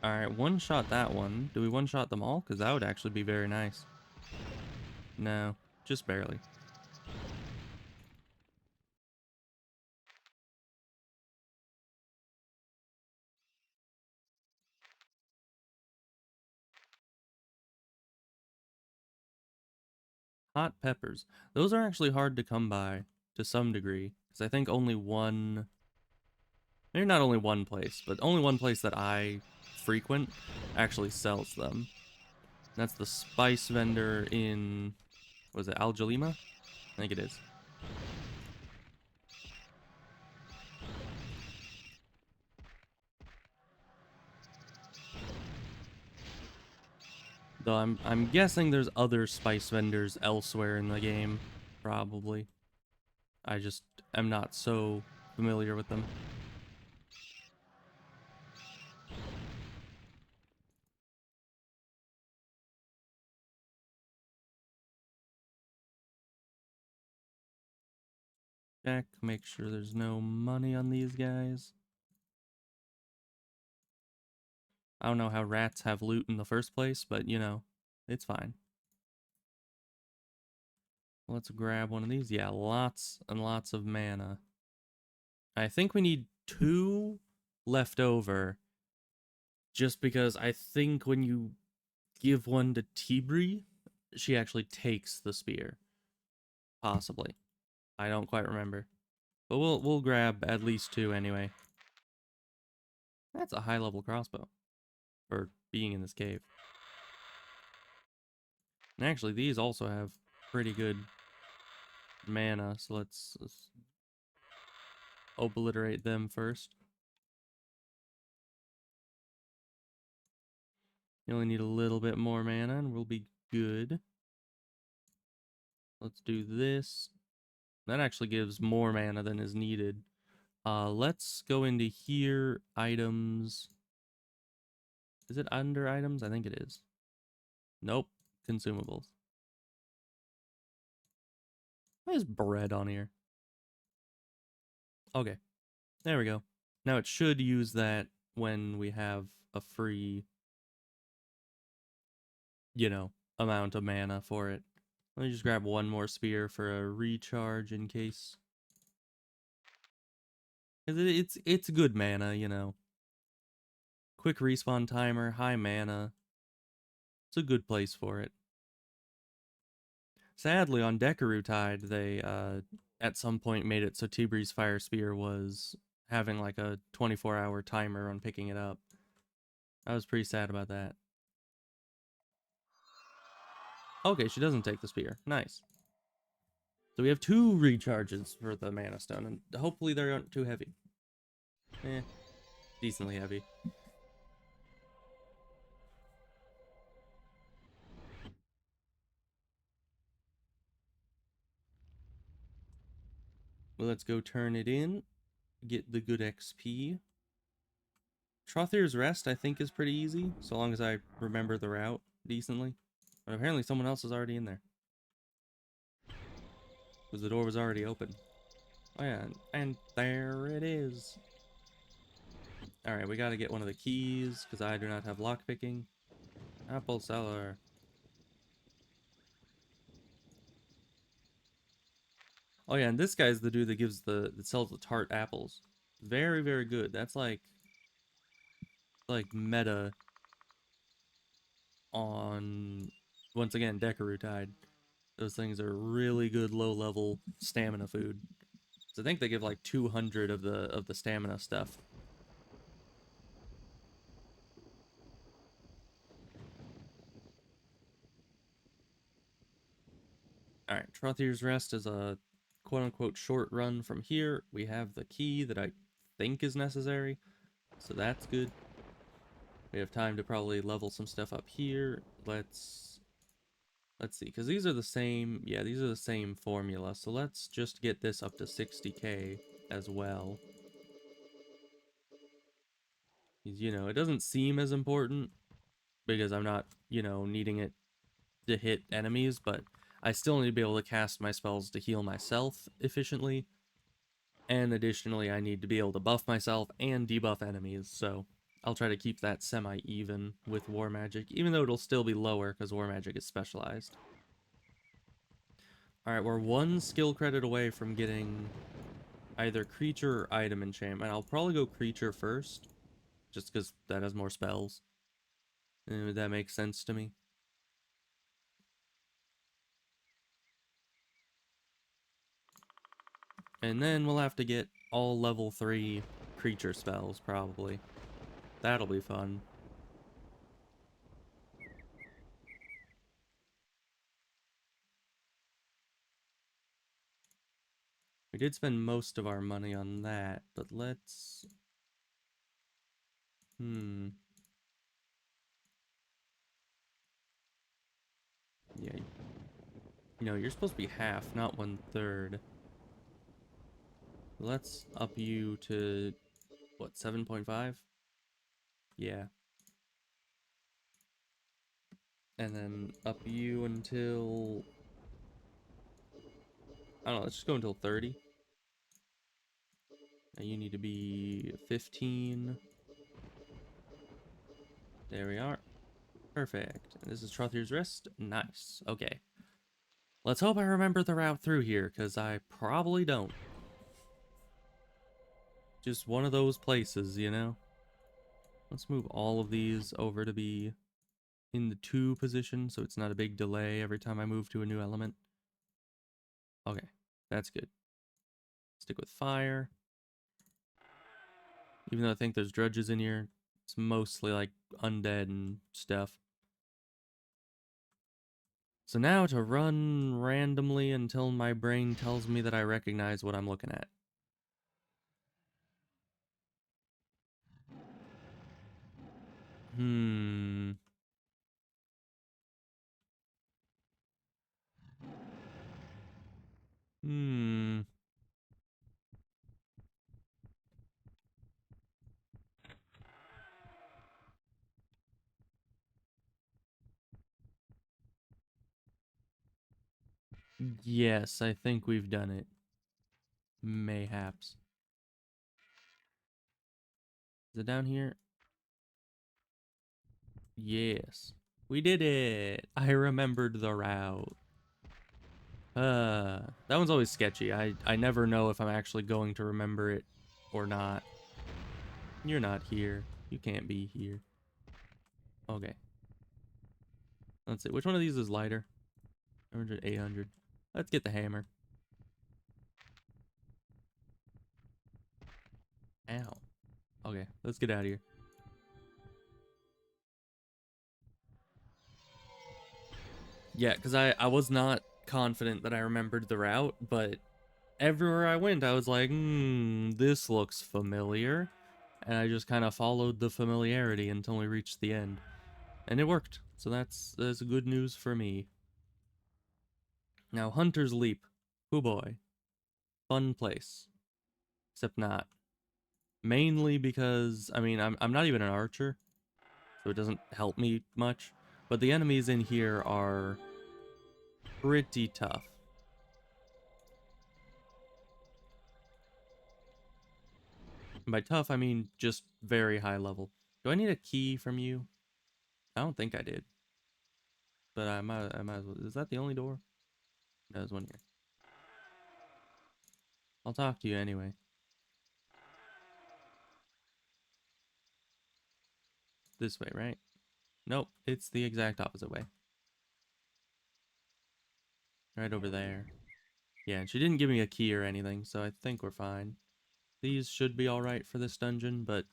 Alright, one-shot that one. Do we one-shot them all? Because that would actually be very nice. No, just barely. Hot peppers. Those are actually hard to come by to some degree. Because I think only one... Maybe not only one place, but only one place that I frequent actually sells them. That's the spice vendor in... Was it Al Jalima? I think it is. Though I'm guessing there's other spice vendors elsewhere in the game. Probably. I just am not so familiar with them. Check, make sure there's no money on these guys. I don't know how rats have loot in the first place, but you know, it's fine. Let's grab one of these. Yeah, lots and lots of mana. I think we need 2 left over. Just because I think when you give one to Tibri, she actually takes the spear. Possibly. I don't quite remember. But we'll grab at least 2 anyway. That's a high level crossbow. For being in this cave. And actually, these also have pretty good mana, so let's obliterate them first. You only need a little bit more mana and we'll be good. Let's do this. That actually gives more mana than is needed. Let's go into here, items. Is it under items? I think it is. Nope, consumables. Why is bread on here? Okay, there we go. Now it should use that when we have a free, you know, amount of mana for it. Let me just grab one more spear for a recharge in case. It's good mana, you know. Quick respawn timer, high mana. It's a good place for it. Sadly, on Dekarutide, they at some point made it so Tibri's Fire Spear was having like a 24-hour timer on picking it up. I was pretty sad about that. Okay, she doesn't take the spear. Nice. So we have 2 recharges for the Mana Stone, and hopefully they aren't too heavy. Decently heavy. Well, let's go turn it in. Get the good XP. Trothir's Rest, I think, is pretty easy, so long as I remember the route decently. But apparently someone else is already in there. Because the door was already open. Oh yeah, and there it is. Alright, we gotta get one of the keys, because I do not have lockpicking. Apple seller. Oh yeah, and this guy's the dude that gives that sells the tart apples. Very, very good. That's like meta on, once again, Dekarutide. Those things are really good low-level stamina food. So I think they give like 200 of the stamina stuff. Alright, Trothir's Rest is a quote-unquote short run from here. We have the key that I think is necessary, so that's good. We have time to probably level some stuff up here. Let's see, because these are the same, yeah, these are the same formula, so let's just get this up to 60k as well. You know, it doesn't seem as important, because I'm not, you know, needing it to hit enemies, but I still need to be able to cast my spells to heal myself efficiently. And additionally, I need to be able to buff myself and debuff enemies, so I'll try to keep that semi-even with War Magic, even though it'll still be lower because War Magic is specialized. Alright, we're 1 skill credit away from getting either creature or item enchantment. I'll probably go creature first, just because that has more spells. And that makes sense to me. And then we'll have to get all level 3 creature spells, probably. That'll be fun. We did spend most of our money on that, but let's... Yeah. You know, you're supposed to be half, not 1/3. Let's up you to, what, 7.5? Yeah. And then up you until... I don't know, let's just go until 30. Now you need to be 15. There we are. Perfect. And this is Trothir's Rest. Nice. Okay. Let's hope I remember the route through here, because I probably don't. Just one of those places, you know? Let's move all of these over to be in the 2 position, so it's not a big delay every time I move to a new element. Okay, that's good. Stick with fire. Even though I think there's drudges in here, it's mostly like undead and stuff. So now to run randomly until my brain tells me that I recognize what I'm looking at. Hmm. Hmm. Yes, I think we've done it. Mayhaps. Is it down here? Yes. We did it. I remembered the route. That one's always sketchy. I never know if I'm actually going to remember it or not. You're not here. You can't be here. Okay. Let's see. Which one of these is lighter? 700, 800. Let's get the hammer. Ow. Okay, let's get out of here. Yeah, because I was not confident that I remembered the route, but everywhere I went, I was like, this looks familiar. And I just kind of followed the familiarity until we reached the end. And it worked. So that's good news for me. Now, Hunter's Leap. Oh boy. Fun place. Except not. Mainly because, I mean, I'm not even an archer, so it doesn't help me much. But the enemies in here are pretty tough. And by tough, I mean just very high level. Do I need a key from you? I don't think I did. But I might as well. Is that the only door? No, there's one here. I'll talk to you anyway. This way, right? Nope, it's the exact opposite way. Right over there. Yeah, and she didn't give me a key or anything, so I think we're fine. These should be alright for this dungeon, but...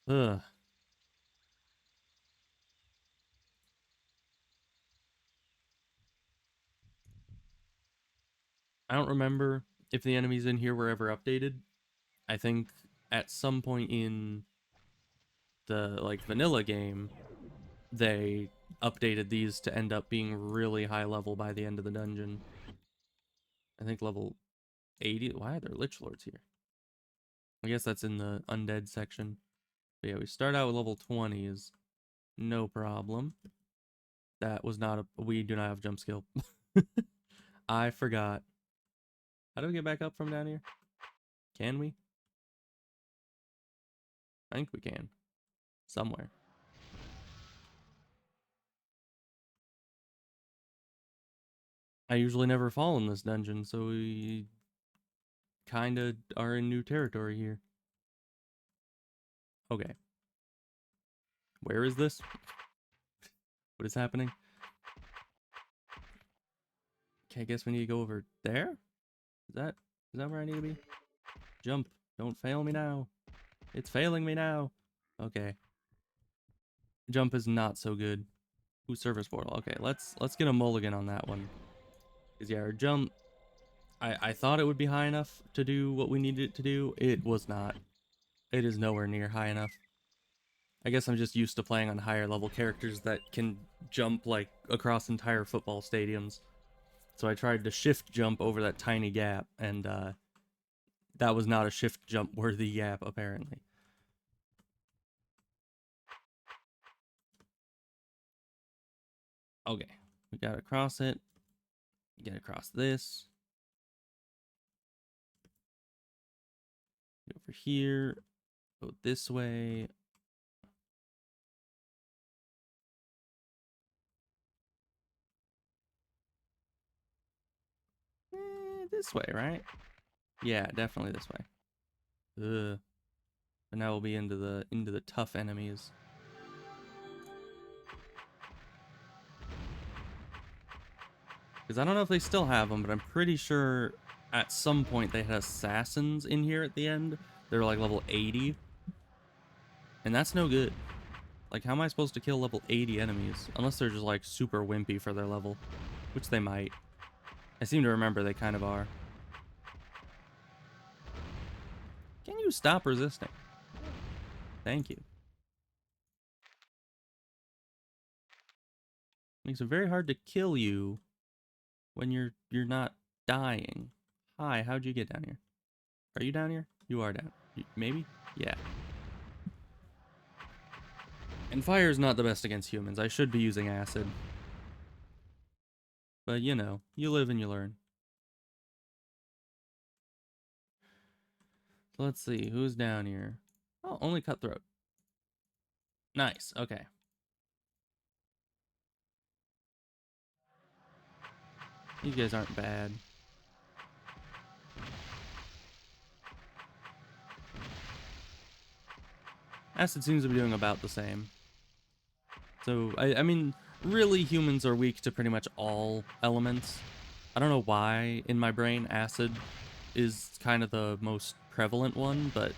Ugh. I don't remember if the enemies in here were ever updated. I think at some point in the, like, vanilla game, they updated these to end up being really high level by the end of the dungeon. I think level 80. Why are there Lich Lords here? I guess that's in the undead section. But yeah, we start out with level 20s. No problem. That was not a... We do not have jump skill. I forgot. How do we get back up from down here? Can we? I think we can. Somewhere. I usually never fall in this dungeon, so we kinda are in new territory here. Okay. Where is this? What is happening? Okay, I guess we need to go over there? Is that where I need to be? Jump. Don't fail me now. It's failing me now. Okay. Jump is not so good. Ooh, service portal. Okay, let's get a mulligan on that one. Cause yeah, our jump, I thought it would be high enough to do what we needed it to do. It was not. It is nowhere near high enough. I guess I'm just used to playing on higher level characters that can jump like across entire football stadiums. So I tried to shift jump over that tiny gap, and that was not a shift jump worthy gap, apparently. Okay, we gotta cross it. Get across this. Go over here. Go this way. This way, right? Yeah, definitely this way. Ugh. But now we'll be into the tough enemies. Because I don't know if they still have them, but I'm pretty sure at some point they had assassins in here at the end. They're like level 80. And that's no good. Like, how am I supposed to kill level 80 enemies? Unless they're just like super wimpy for their level. Which they might. I seem to remember they kind of are. Can you stop resisting? Thank you. Makes it very hard to kill you when you're not dying. Hi, how'd you get down here? Are you down here? You are down. Maybe? Yeah. And fire is not the best against humans. I should be using acid. But you know, you live and you learn. So let's see, who's down here? Oh, only cutthroat. Nice, okay. These guys aren't bad. Acid seems to be doing about the same. So, I mean, really humans are weak to pretty much all elements. I don't know why in my brain acid is kind of the most prevalent one, but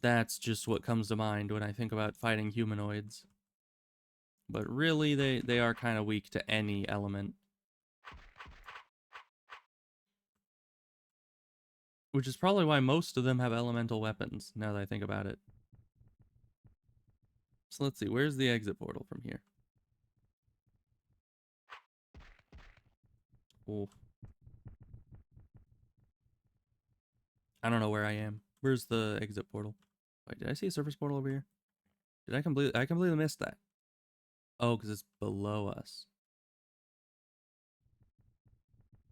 that's just what comes to mind when I think about fighting humanoids. But really, they are kind of weak to any element. Which is probably why most of them have elemental weapons, now that I think about it. So let's see, where's the exit portal from here? Oh. I don't know where I am. Where's the exit portal? Wait, did I see a surface portal over here? Did I completely missed that? Oh, because it's below us.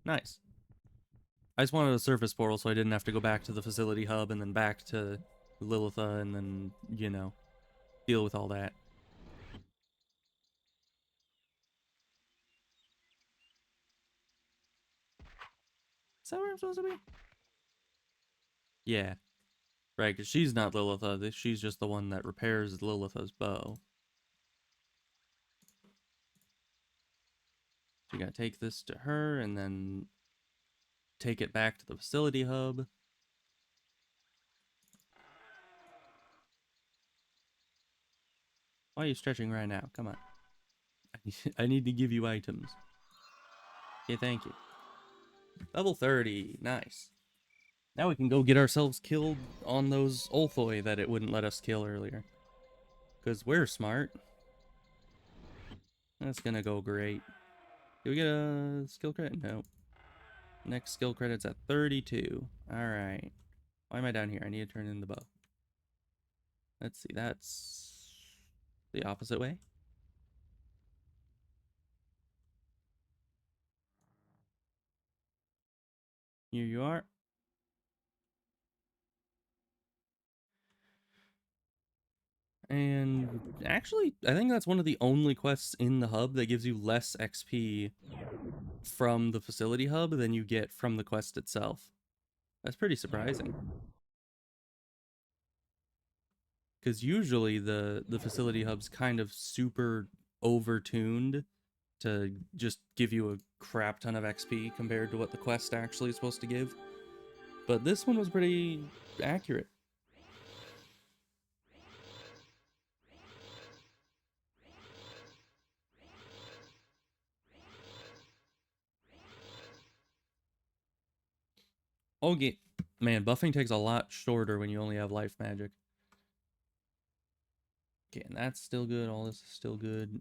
Nice. I just wanted a surface portal so I didn't have to go back to the facility hub and then back to Lilitha and then, you know, deal with all that. Is that where I'm supposed to be? Yeah. Right, because she's not Lilitha. She's just the one that repairs Lilitha's bow. So we gotta take this to her and then take it back to the facility hub. Why are you stretching right now? Come on. I need to give you items. Okay, thank you. Level 30. Nice. Now we can go get ourselves killed on those Ulthoi that it wouldn't let us kill earlier. Because we're smart. That's gonna go great. Did we get a skill credit? No. Next skill credit's at 32. Alright. Why am I down here? I need to turn in the bow. Let's see, that's the opposite way. Here you are. And actually, I think that's one of the only quests in the hub that gives you less XP from the facility hub than you get from the quest itself. That's pretty surprising. Because usually the facility hub's kind of super overtuned to just give you a crap ton of XP compared to what the quest actually is supposed to give. But this one was pretty accurate. Okay, man, buffing takes a lot shorter when you only have life magic. Okay, and that's still good. All this is still good.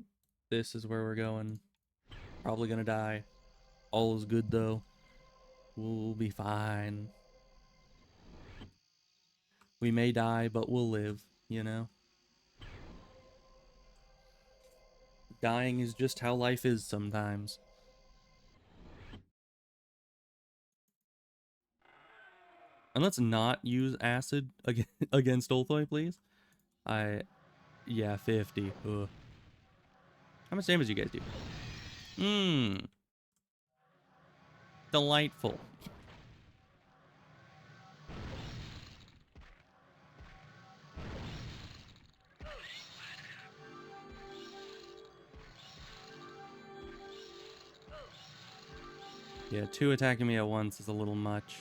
This is where we're going. Probably gonna die. All is good though. We'll be fine. We may die, but we'll live, you know? Dying is just how life is sometimes. And let's not use acid against Ulthoi, please. Yeah, 50. Ugh. How much damage do you guys do? Mmm. Delightful. Yeah, 2 attacking me at once is a little much.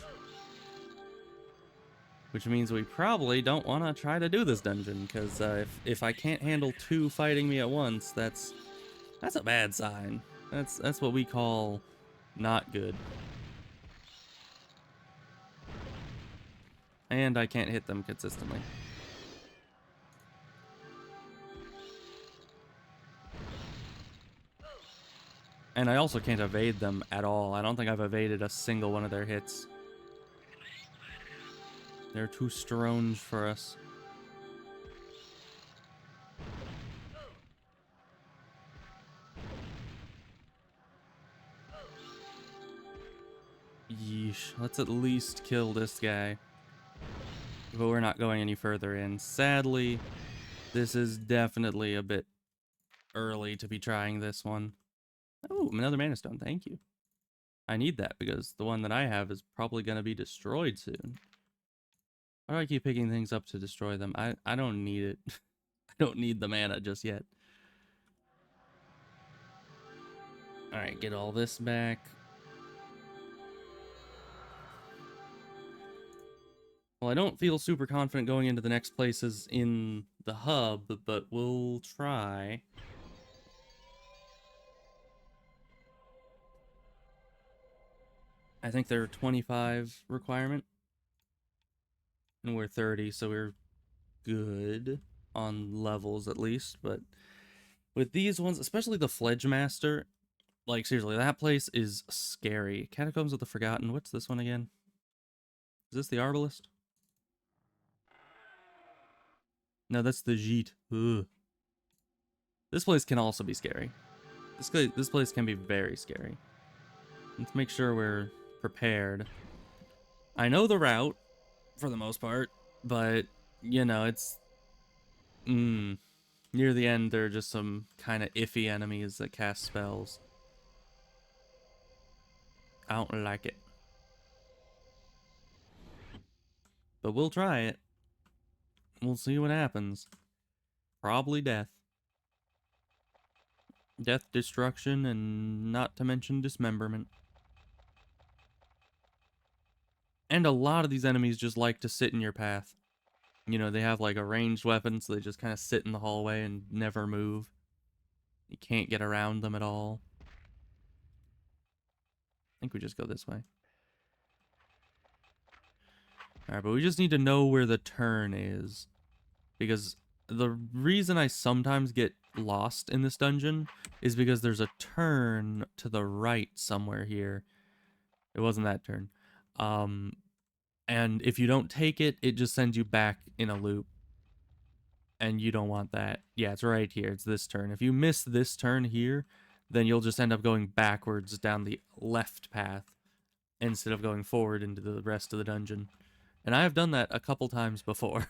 Which means we probably don't want to try to do this dungeon, because if I can't handle 2 fighting me at once, that's a bad sign. That's what we call not good. And I can't hit them consistently. And I also can't evade them at all. I don't think I've evaded a single one of their hits. They're too strange for us. Yeesh. Let's at least kill this guy. But we're not going any further in. Sadly, this is definitely a bit early to be trying this one. Oh, another mana stone. Thank you. I need that because the one that I have is probably going to be destroyed soon. Why do I keep picking things up to destroy them? I don't need it. I don't need the mana just yet. Alright, get all this back. Well, I don't feel super confident going into the next places in the hub, but we'll try. I think they're 25 requirement. And we're 30, so we're good on levels at least. But with these ones, especially the Fledge Master, like seriously, that place is scary. Catacombs of the Forgotten. What's this one again? Is this the Arbalist? No, that's the Jeet. Ugh. This place can also be scary. This place can be very scary. Let's make sure we're prepared. I know the route, for the most part, but, you know, it's... near the end, there are just some kind of iffy enemies that cast spells. I don't like it. But we'll try it. We'll see what happens. Probably death. Death, destruction, and not to mention dismemberment. And a lot of these enemies just like to sit in your path. You know, they have like a ranged weapon, so they just kind of sit in the hallway and never move. You can't get around them at all. I think we just go this way. Alright, but we just need to know where the turn is. Because the reason I sometimes get lost in this dungeon is because there's a turn to the right somewhere here. It wasn't that turn. And if you don't take it, it just sends you back in a loop. And you don't want that. Yeah, it's right here. It's this turn. If you miss this turn here, then you'll just end up going backwards down the left path instead of going forward into the rest of the dungeon. And I have done that a couple times before.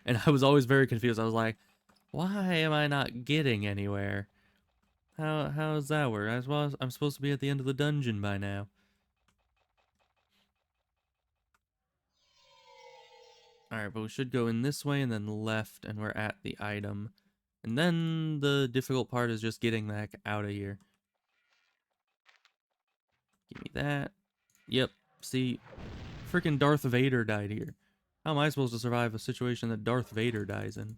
And I was always very confused. I was like, why am I not getting anywhere? How does that work? I'm supposed to be at the end of the dungeon by now. Alright, but we should go in this way and then left, and we're at the item. And then the difficult part is just getting the heck out of here. Give me that. Yep, see, freaking Darth Vader died here. How am I supposed to survive a situation that Darth Vader dies in?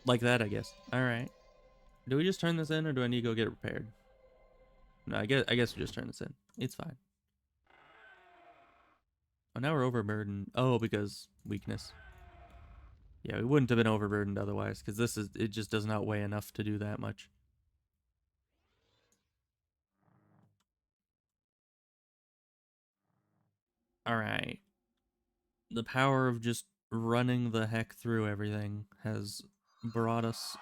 Like that, I guess. Alright. Do we just turn this in, or do I need to go get it repaired? No, I guess we just turn this in. It's fine. Oh, now we're overburdened. Oh, because weakness. Yeah, we wouldn't have been overburdened otherwise, because it just does not weigh enough to do that much. Alright. The power of just running the heck through everything has brought us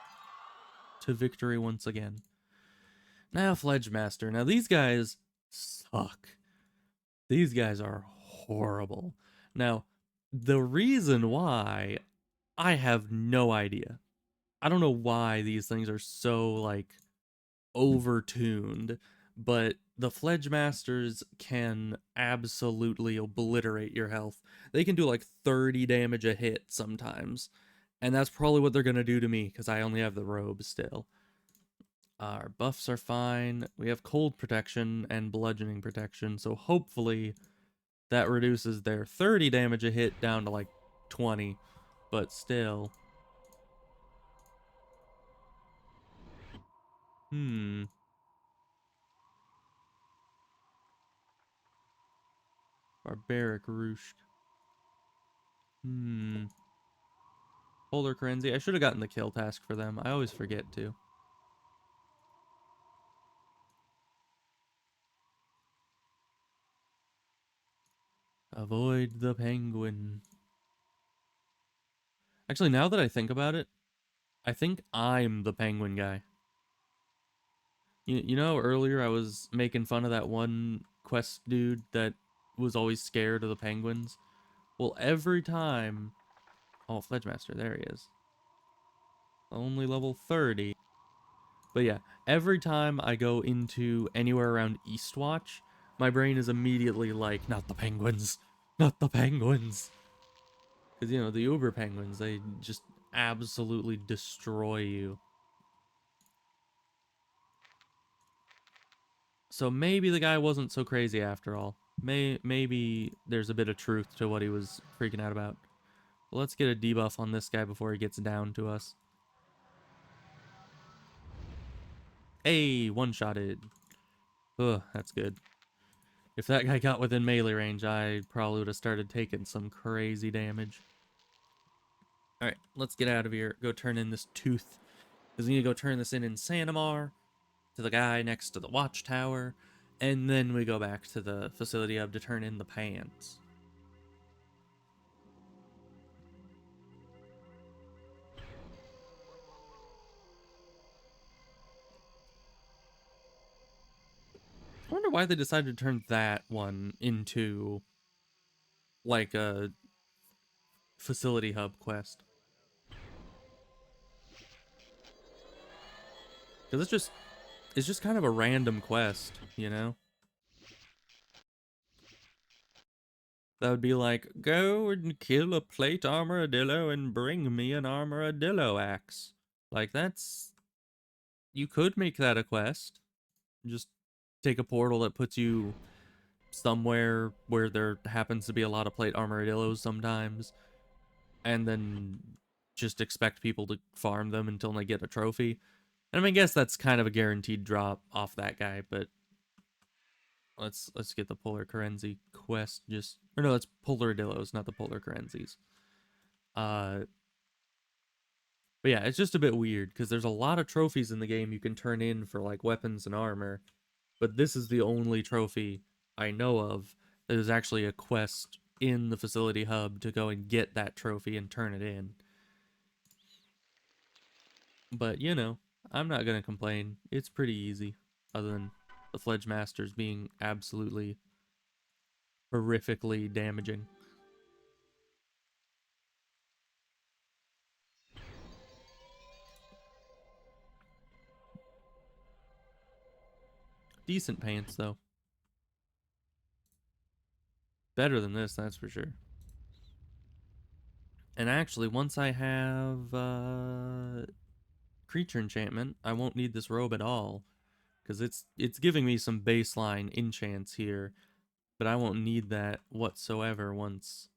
to victory once again. Now, Fledge Master. Now, these guys suck. These guys are horrible. Now, the reason why, I have no idea. I don't know why these things are so, like, overtuned, but the Fledge Masters can absolutely obliterate your health. They can do like 30 damage a hit sometimes, and that's probably what they're going to do to me, because I only have the robe still. Our buffs are fine. We have cold protection and bludgeoning protection, so hopefully that reduces their 30 damage a hit down to like 20, but still. Barbaric Roost. Polar Carenzi. I should have gotten the kill task for them. I always forget to. Avoid the penguin. Actually, now that I think about it, I think I'm the penguin guy. You know, earlier I was making fun of that one quest dude that was always scared of the penguins. Well, every time... Oh, Fledgemaster, there he is. Only level 30. But yeah, every time I go into anywhere around Eastwatch, my brain is immediately like, not the penguins, not the penguins. Because, you know, the Uber penguins, they just absolutely destroy you. So maybe the guy wasn't so crazy after all. Maybe there's a bit of truth to what he was freaking out about. But let's get a debuff on this guy before he gets down to us. Hey, one-shotted. Ugh, that's good. If that guy got within melee range, I probably would have started taking some crazy damage. Alright, let's get out of here. Go turn in this tooth. Because we need to go turn this in Sanamar, to the guy next to the watchtower, and then we go back to the facility hub to turn in the pants. I wonder why they decided to turn that one into, like, a facility hub quest. Because it's just kind of a random quest, you know? That would be like, go and kill a plate armoradillo and bring me an armoradillo axe. Like, that's... You could make that a quest. Just take a portal that puts you somewhere where there happens to be a lot of plate armoradillos sometimes, and then just expect people to farm them until they get a trophy. And I mean, I guess that's kind of a guaranteed drop off that guy, but let's get the Polar Carenzi quest. Just, or no, it's Polaradillos, not the Polar Carenzis. But yeah, it's just a bit weird because there's a lot of trophies in the game you can turn in for like weapons and armor, but this is the only trophy I know of that is actually a quest in the facility hub to go and get that trophy and turn it in. But you know, I'm not gonna complain. It's pretty easy, other than the Fledge Masters being absolutely horrifically damaging. Decent pants though. Better than this, that's for sure. And actually, once I have creature enchantment, I won't need this robe at all, because it's giving me some baseline enchants here, but I won't need that whatsoever once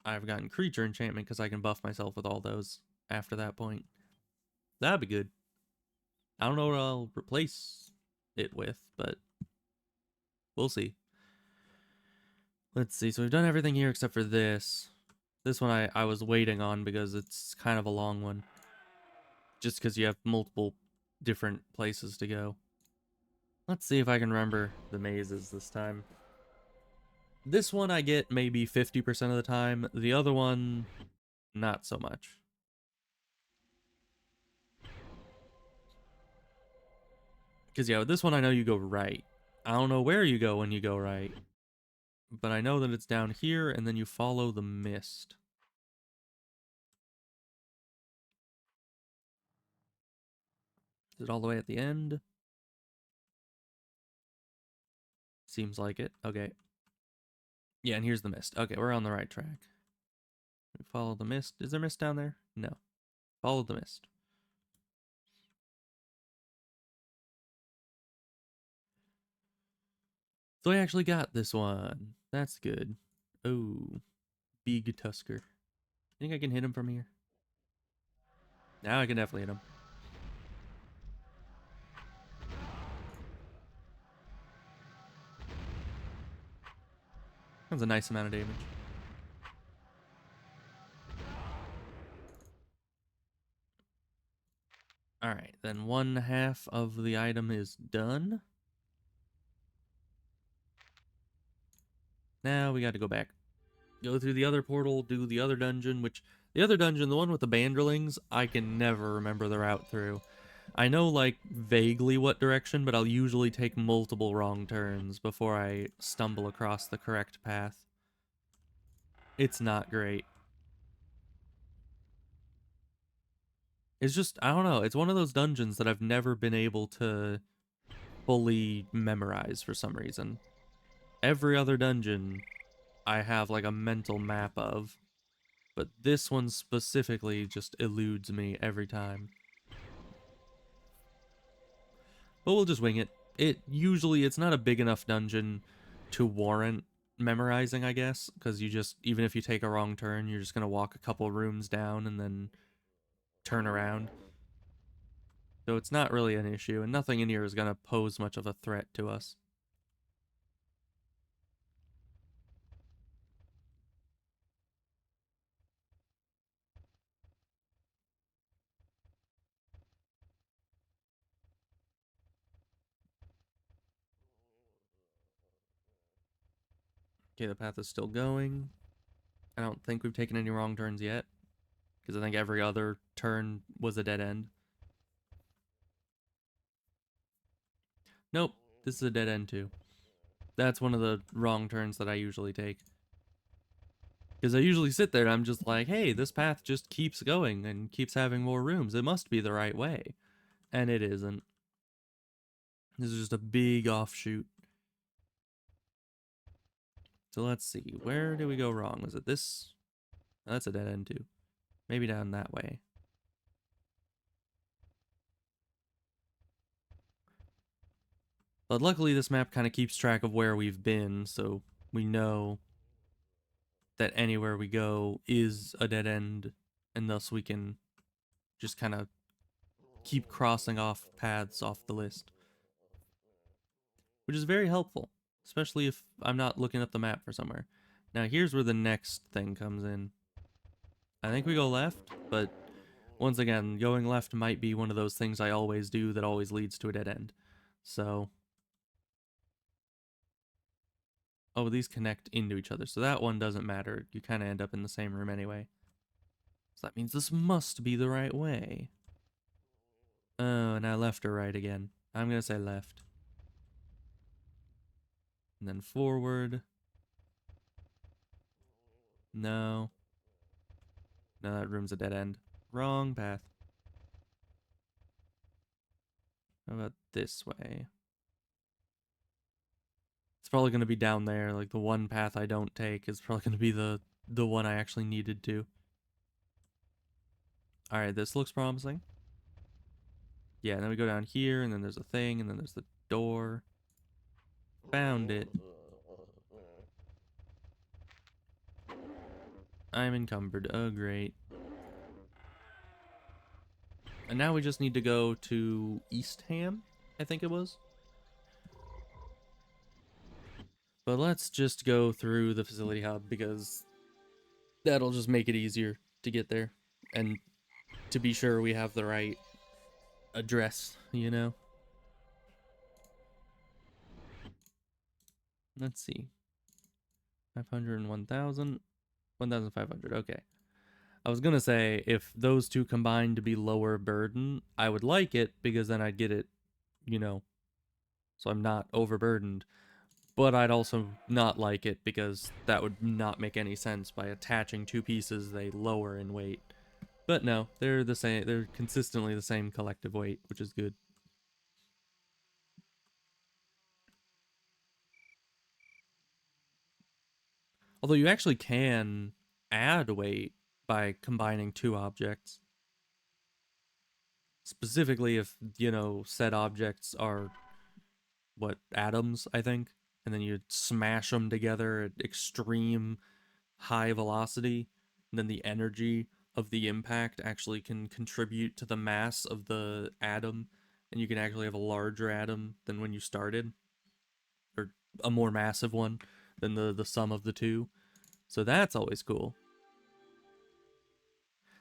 I've gotten creature enchantment, because I can buff myself with all those after that point. That'd be good. I don't know what I'll replace it with, but we'll see. Let's see. So we've done everything here except for this. This one I was waiting on because it's kind of a long one. Just because you have multiple different places to go. Let's see if I can remember the mazes this time. This one I get maybe 50% of the time. The other one, not so much. Because yeah, with this one I know you go right. I don't know where you go when you go right. But I know that it's down here and then you follow the mist. Is it all the way at the end? Seems like it. Okay. Yeah, and here's the mist. Okay, we're on the right track. We follow the mist. Is there mist down there? No. Follow the mist. So I actually got this one. That's good. Oh, big Tusker. Think I can hit him from here? Now I can definitely hit him. That's a nice amount of damage. Alright, then 1/2 of the item is done. Now we gotta go back. Go through the other portal, do the other dungeon, which... The other dungeon, the one with the banderlings, I can never remember the route through. I know, like, vaguely what direction, but I'll usually take multiple wrong turns before I stumble across the correct path. It's not great. It's just, I don't know, it's one of those dungeons that I've never been able to fully memorize for some reason. Every other dungeon I have like a mental map of, but this one specifically just eludes me every time. But we'll just wing it. It's not a big enough dungeon to warrant memorizing, I guess, because you just, even if you take a wrong turn, you're just gonna walk a couple rooms down and then turn around. So it's not really an issue, and nothing in here is gonna pose much of a threat to us. Okay, the path is still going. I don't think we've taken any wrong turns yet, because I think every other turn was a dead end. Nope, this is a dead end too. That's one of the wrong turns that I usually take. Because I usually sit there and I'm just like, hey, this path just keeps going and keeps having more rooms. It must be the right way. And it isn't. This is just a big offshoot. So let's see. Where did we go wrong? Was it this? Oh, that's a dead end too. Maybe down that way. But luckily this map kind of keeps track of where we've been, so we know that anywhere we go is a dead end, and thus we can just kind of keep crossing off paths off the list. Which is very helpful, especially if I'm not looking up the map for somewhere. Now here's where the next thing comes in. I think we go left, but once again, going left might be one of those things I always do that always leads to a dead end. So... Oh, these connect into each other, so that one doesn't matter. You kind of end up in the same room anyway. So that means this must be the right way. Oh, now left or right again. I'm gonna say left. And then forward. No. No, that room's a dead end. Wrong path. How about this way? It's probably going to be down there. Like the one path I don't take is probably going to be the one I actually needed to. All right, this looks promising. Yeah, and then we go down here, and then there's a thing, and then there's the door. Found it. I'm encumbered. Oh, great. And now we just need to go to Eastham, I think it was. But let's just go through the facility hub because that'll just make it easier to get there. And to be sure we have the right address, you know? Let's see. 500 and 1,000. 1,500, okay. I was gonna say, if those two combine to be lower burden, I would like it, because then I'd get it, you know, so I'm not overburdened. But I'd also not like it, because that would not make any sense. By attaching two pieces, they lower in weight. But no, they're the same, they're consistently the same collective weight, which is good. Although you actually can add weight by combining two objects. Specifically if, you know, said objects are, what, atoms, I think? And then you smash them together at extreme high velocity. And then the energy of the impact actually can contribute to the mass of the atom. And you can actually have a larger atom than when you started. Or a more massive one than the sum of the two. So that's always cool.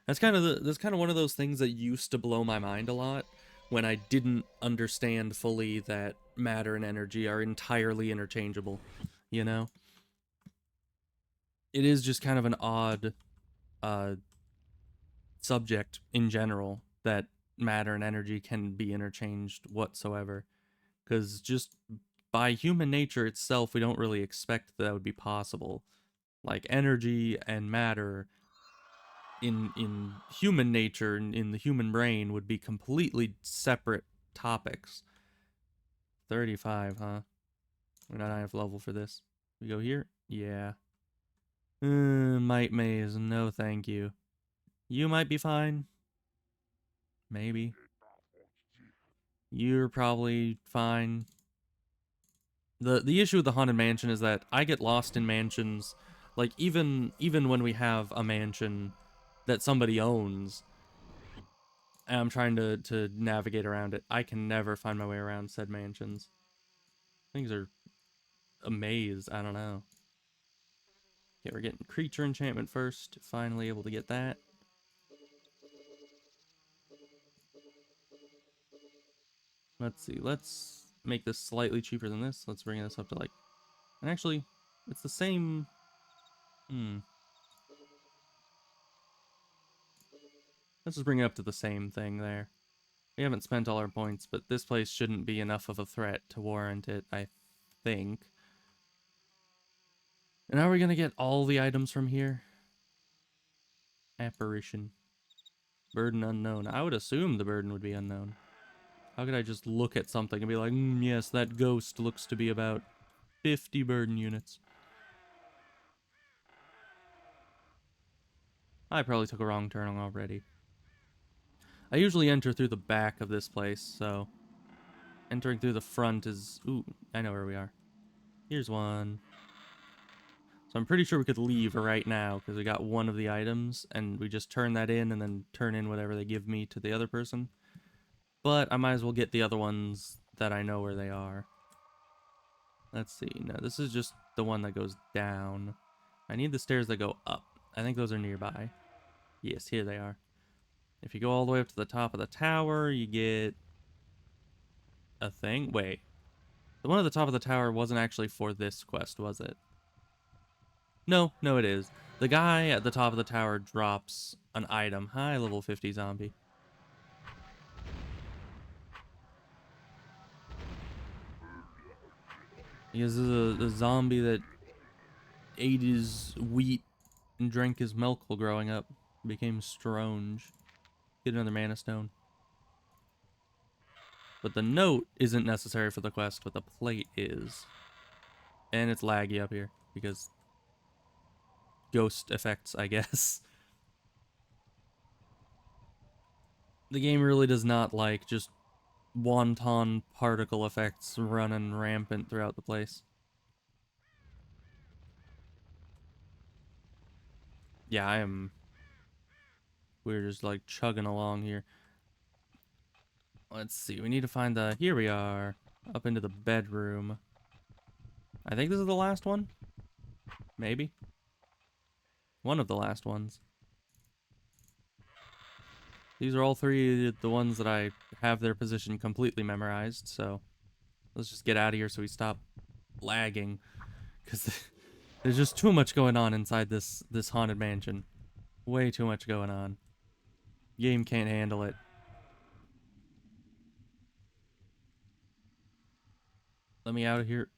That's kind of one of those things that used to blow my mind a lot when I didn't understand fully that matter and energy are entirely interchangeable, you know? It is just kind of an odd uh subject in general that matter and energy can be interchanged whatsoever, because just by human nature itself we don't really expect that would be possible. Like energy and matter in human nature, in the human brain, would be completely separate topics. 35, huh? We're not high enough level for this. We go here? Yeah. Might maze, no thank you. You might be fine. Maybe. You're probably fine. The issue with the haunted mansion is that I get lost in mansions, like even when we have a mansion that somebody owns and I'm trying to navigate around it, I can never find my way around said mansions. Things are a maze, I don't know. Okay, we're getting creature enchantment first, finally able to get that. Let's see, let's make this slightly cheaper than this. Let's bring this up to like, and actually, it's the same, let's just bring it up to the same thing there. We haven't spent all our points, but this place shouldn't be enough of a threat to warrant it, I think. And are we gonna get all the items from here? Apparition. Burden unknown. I would assume the burden would be unknown. How could I just look at something and be like, yes, that ghost looks to be about 50 burden units. I probably took a wrong turn already. I usually enter through the back of this place, so entering through the front is... Ooh, I know where we are. Here's one. So I'm pretty sure we could leave right now because we got one of the items and we just turn that in and then turn in whatever they give me to the other person. But I might as well get the other ones that I know where they are. Let's see. No, this is just the one that goes down. I need the stairs that go up. I think those are nearby. Yes, here they are. If you go all the way up to the top of the tower, you get a thing. Wait. The one at the top of the tower wasn't actually for this quest, was it? No, no it is. The guy at the top of the tower drops an item. Hi, level 50 zombie. He is a zombie that ate his wheat and drank his milk while growing up. Became strange. Get another mana stone. But the note isn't necessary for the quest, but the plate is. And it's laggy up here because ghost effects, I guess. The game really does not like just wanton particle effects running rampant throughout the place. Yeah, we're just like chugging along here. Let's see, we need to find the... Here we are. Up into the bedroom. I think this is the last one. Maybe. One of the last ones. These are all three the ones that I have their position completely memorized, so let's just get out of here so we stop lagging. Because there's just too much going on inside this haunted mansion. Way too much going on. Game can't handle it. Let me out of here.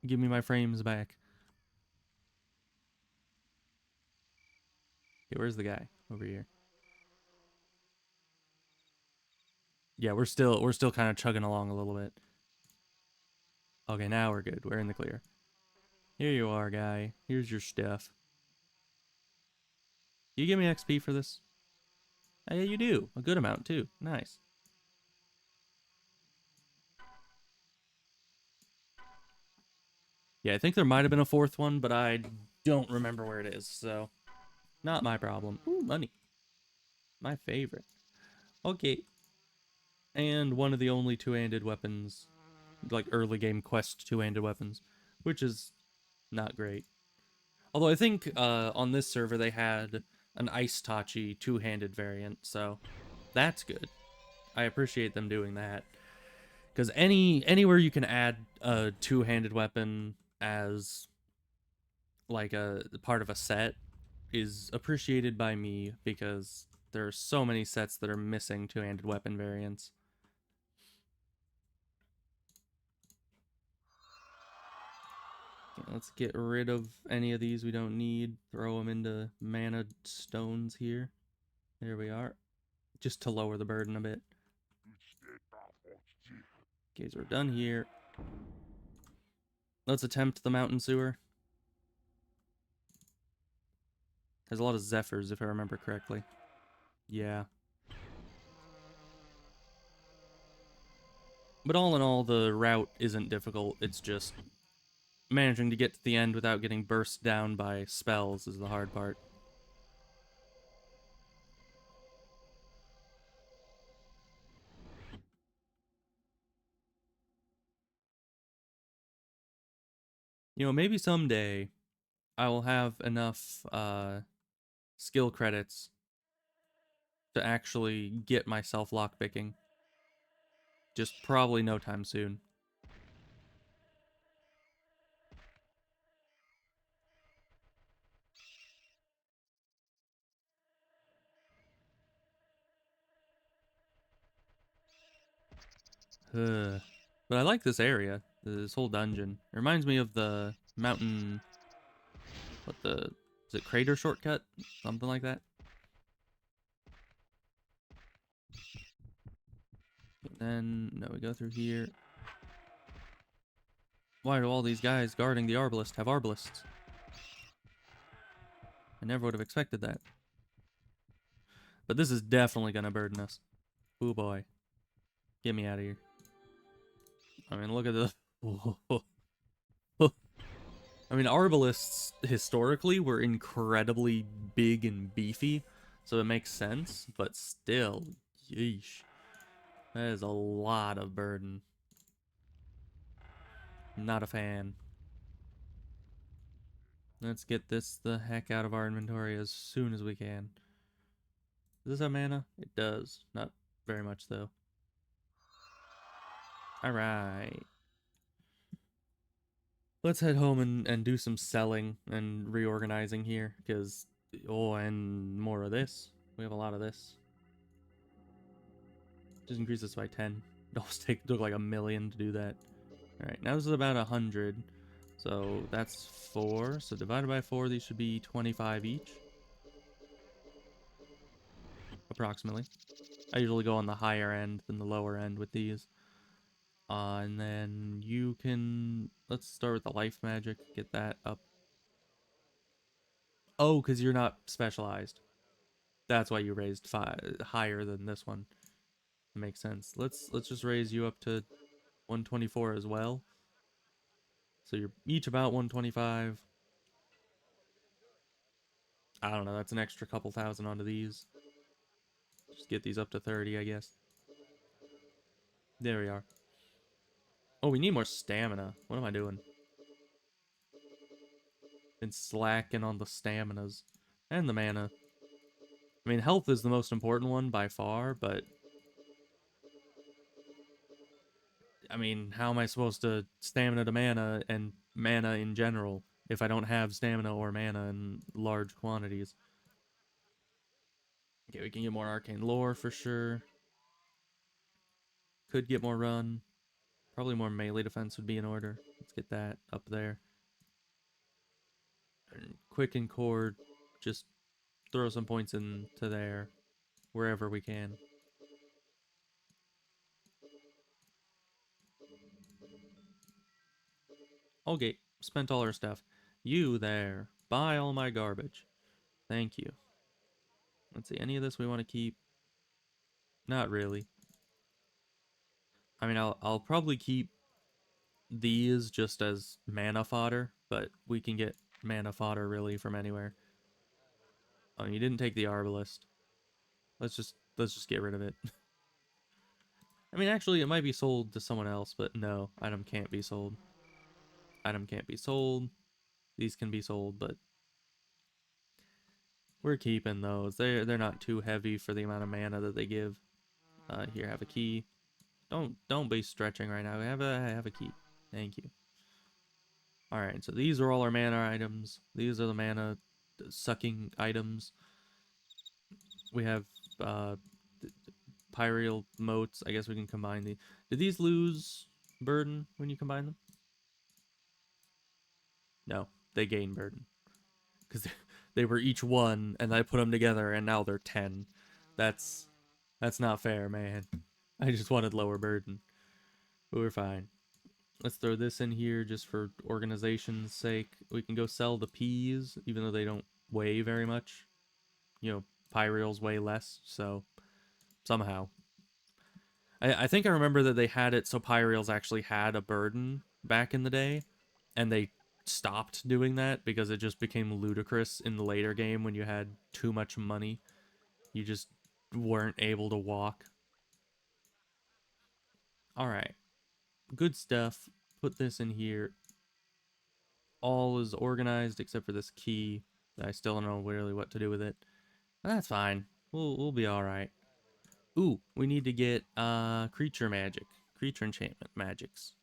Give me my frames back. Okay, where's the guy? Over here. Yeah, we're still kind of chugging along a little bit. Okay, now we're good. We're in the clear. Here you are, guy. Here's your stuff. You give me XP for this? Oh, yeah, you do. A good amount, too. Nice. Yeah, I think there might have been a fourth one, but I don't remember where it is, so not my problem. Ooh, money. My favorite. Okay. And one of the only two-handed weapons, like early game quest two-handed weapons, which is not great. Although I think on this server they had an Ice Tachi two-handed variant, so that's good. I appreciate them doing that. Because anywhere you can add a two-handed weapon as like a part of a set is appreciated by me because there are so many sets that are missing two-handed weapon variants. Okay, let's get rid of any of these we don't need. Throw them into mana stones here. There we are. Just to lower the burden a bit. Okay, so we're done here. Let's attempt the mountain sewer. There's a lot of zephyrs, if I remember correctly. Yeah. But all in all, the route isn't difficult. It's just managing to get to the end without getting burst down by spells is the hard part. You know, maybe someday I will have enough skill credits to actually get myself lockpicking. Just probably no time soon. But I like this area, this whole dungeon. It reminds me of the mountain. Is it crater shortcut? Something like that. And then, no, we go through here. Why do all these guys guarding the arbalist have arbalists? I never would have expected that. But this is definitely gonna burden us. Oh boy. Get me out of here. I mean, look at this. I mean, arbalists historically were incredibly big and beefy, so it makes sense, but still, yeesh. That is a lot of burden. Not a fan. Let's get this the heck out of our inventory as soon as we can. Does this have mana? It does. Not very much, though. Alright. Let's head home and do some selling and reorganizing here, because... Oh, and more of this. We have a lot of this. Just increase this by 10. It almost took like 1,000,000 to do that. Alright, now this is about 100. So that's 4. So divided by 4, these should be 25 each. Approximately. I usually go on the higher end than the lower end with these. And then you can... Let's start with the life magic. Get that up. Oh, because you're not specialized. That's why you raised higher than this one. It makes sense. Let's just raise you up to 124 as well. So you're each about 125. I don't know, that's an extra couple thousand onto these. Just get these up to 30, I guess. There we are. Oh, we need more stamina. What am I doing? Been slacking on the staminas. And the mana. I mean, health is the most important one by far, but... I mean, how am I supposed to stamina to mana and mana in general if I don't have stamina or mana in large quantities? Okay, we can get more arcane lore for sure. Could get more run. Probably more melee defense would be in order. Let's get that up there. And quicken cord, just throw some points into there, wherever we can. Okay, spent all our stuff. You there, buy all my garbage. Thank you. Let's see, any of this we want to keep? Not really. I mean, I'll probably keep these just as mana fodder, but we can get mana fodder really from anywhere. Oh, you didn't take the arbalist. Let's just get rid of it. I mean, actually, it might be sold to someone else, but no, item can't be sold. Item can't be sold. These can be sold, but We're keeping those. They're not too heavy for the amount of mana that they give. Here, have a key. Don't be stretching right now. Have a key. Thank you. All right, so these are all our mana items. These are the mana sucking items. We have uh, Pyreal motes. I guess we can combine these. Did these lose burden when you combine them? No, they gain burden because they were each one, and I put them together, and now they're 10. That's that's not fair, man. I just wanted lower burden, but we're fine. Let's throw this in here just for organization's sake. We can go sell the peas, even though they don't weigh very much. You know, Pyreals weigh less, so somehow. I think I remember that they had it so Pyreals actually had a burden back in the day, and they stopped doing that because it just became ludicrous in the later game when you had too much money. You just weren't able to walk. Alright, good stuff. Put this in here. All is organized except for this key. I still don't know really what to do with it. That's fine. We'll be alright. Ooh, we need to get creature magic. Creature enchantment magics.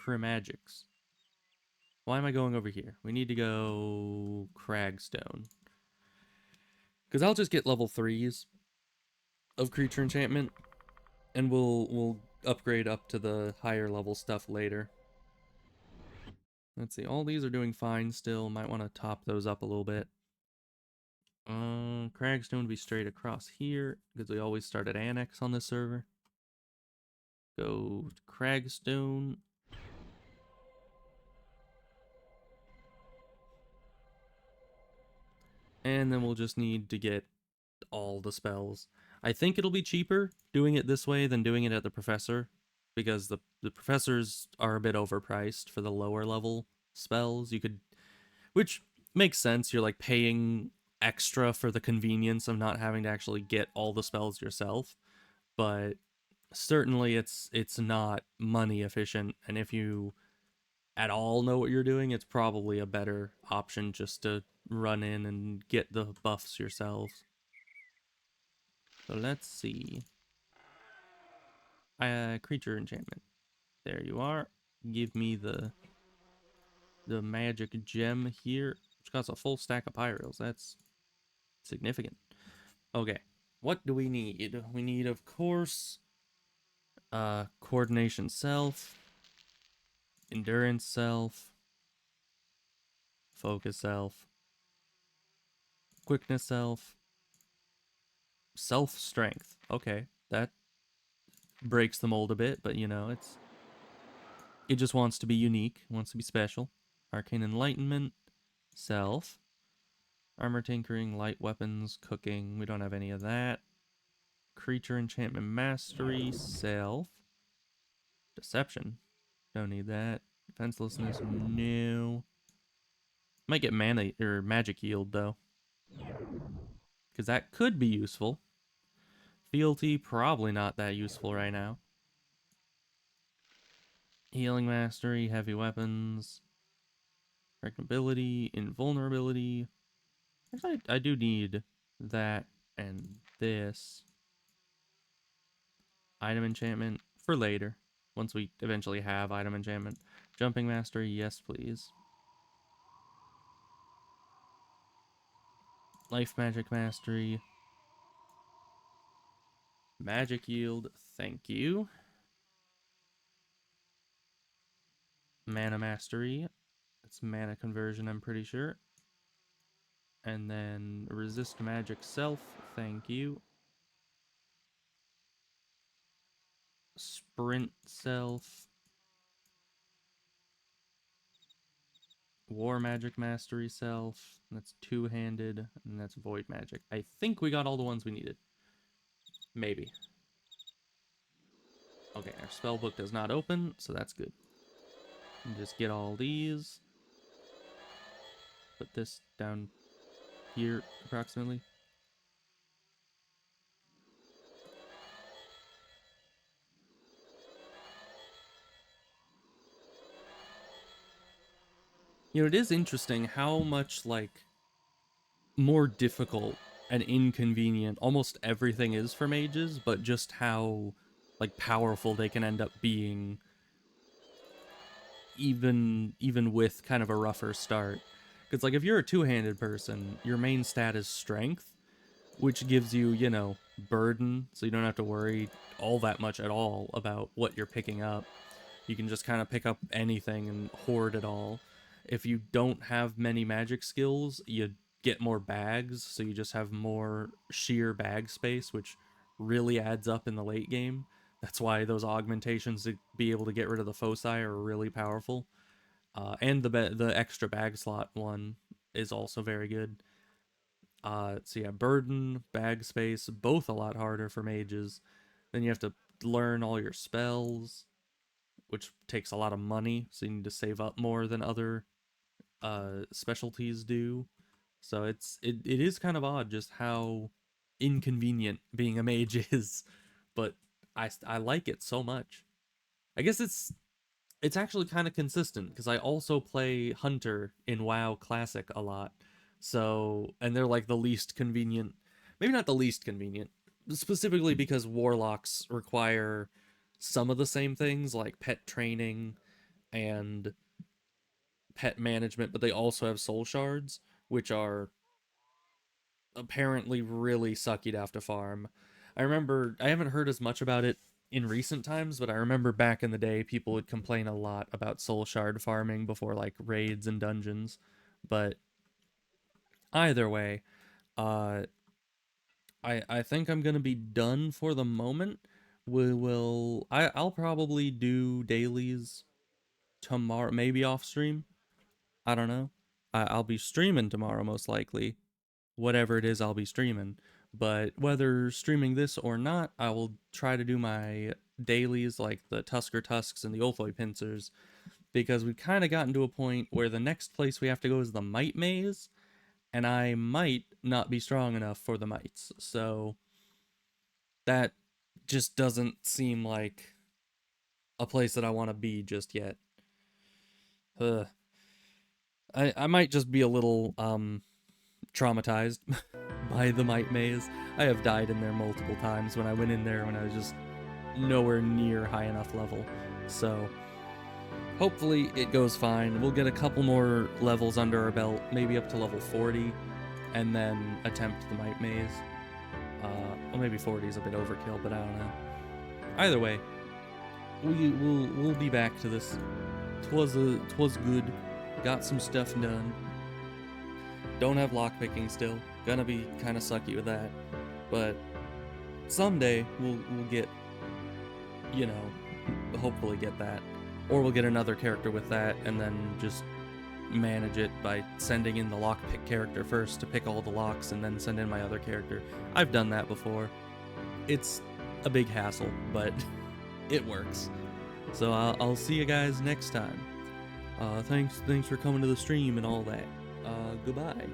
Magics. Why am I going over here? We need to go Cragstone. Because I'll just get level 3s of creature enchantment, and we'll upgrade up to the higher level stuff later. Let's see, all these are doing fine still. Might want to top those up a little bit. Cragstone would be straight across here, because we always start at Annex on this server. Go to Cragstone. And then we'll just need to get all the spells. I think it'll be cheaper doing it this way than doing it at the Professor, because the Professors are a bit overpriced for the lower level spells. You could, which makes sense. You're like paying extra for the convenience of not having to actually get all the spells yourself, but certainly it's not money efficient, and if you at all know what you're doing, it's probably a better option just to run in and get the buffs yourselves. So let's see. Creature enchantment. There you are. Give me the magic gem here, which costs a full stack of pyros. That's significant. Okay, what do we need? We need, of course, coordination self, endurance self, focus self, quickness self, self strength. Okay, that breaks the mold a bit, but you know, it just wants to be unique, wants to be special. Arcane enlightenment, self, armor tinkering, light weapons, cooking. We don't have any of that. Creature enchantment mastery, self, deception. Don't need that. Defenselessness, no. Might get mana or magic yield though, because that could be useful. Fealty, probably not that useful right now. Healing mastery, heavy weapons, pregnability, invulnerability. Actually, I do need that and this. Item enchantment for later, once we eventually have item enchantment. Jumping mastery, yes please. Life magic mastery. Magic yield, thank you. Mana mastery. It's mana conversion, I'm pretty sure. And then resist magic self, thank you. Sprint self. War magic mastery self. That's two-handed, and that's void magic. I think we got all the ones we needed. Maybe. Okay, our spellbook does not open, so that's good. And just get all these. Put this down here, approximately. You know, it is interesting how much, like, more difficult and inconvenient almost everything is for mages, but just how like powerful they can end up being even with kind of a rougher start. Because like if you're a two-handed person, your main stat is strength, which gives you, you know, burden, so you don't have to worry all that much at all about what you're picking up. You can just kind of pick up anything and hoard it all. If you don't have many magic skills, you get more bags, so you just have more sheer bag space, which really adds up in the late game. That's why those augmentations to be able to get rid of the foci are really powerful. And the extra bag slot one is also very good. So yeah, burden, bag space, both a lot harder for mages. Then you have to learn all your spells, which takes a lot of money, so you need to save up more than other specialties do. So it is kind of odd just how inconvenient being a mage is, but I like it so much. I guess it's actually kind of consistent because I also play Hunter in WoW Classic a lot. So, and they're like the least convenient, maybe not the least convenient, specifically because Warlocks require some of the same things like pet training and pet management, but they also have soul shards, which are apparently really sucky to have to farm. I remember I haven't heard as much about it in recent times, but I remember back in the day people would complain a lot about soul shard farming before like raids and dungeons. But either way, uh I think I'm gonna be done for the moment. I'll probably do dailies tomorrow, maybe off stream. I don't know. I'll be streaming tomorrow most likely, whatever it is I'll be streaming. But whether streaming this or not, I will try to do my dailies like the Tusker Tusks and the Ulthoi Pincers, because we've kind of gotten to a point where the next place we have to go is the Might Maze, and I might not be strong enough for the Mites. So that just doesn't seem like a place that I want to be just yet. Ugh. I might just be a little traumatized by the Might Maze. I have died in there multiple times when I went in there when I was just nowhere near high enough level. So hopefully it goes fine. We'll get a couple more levels under our belt, maybe up to level 40, and then attempt the Might Maze. Well, maybe 40 is a bit overkill, but I don't know. Either way, we'll be back to this. Twas good. Got some stuff done. Don't have lockpicking still. Gonna be kind of sucky with that. But someday we'll get, you know, hopefully get that. Or we'll get another character with that and then just manage it by sending in the lockpick character first to pick all the locks and then send in my other character. I've done that before. It's a big hassle, but it works. So I'll see you guys next time. Thanks for coming to the stream and all that. Goodbye.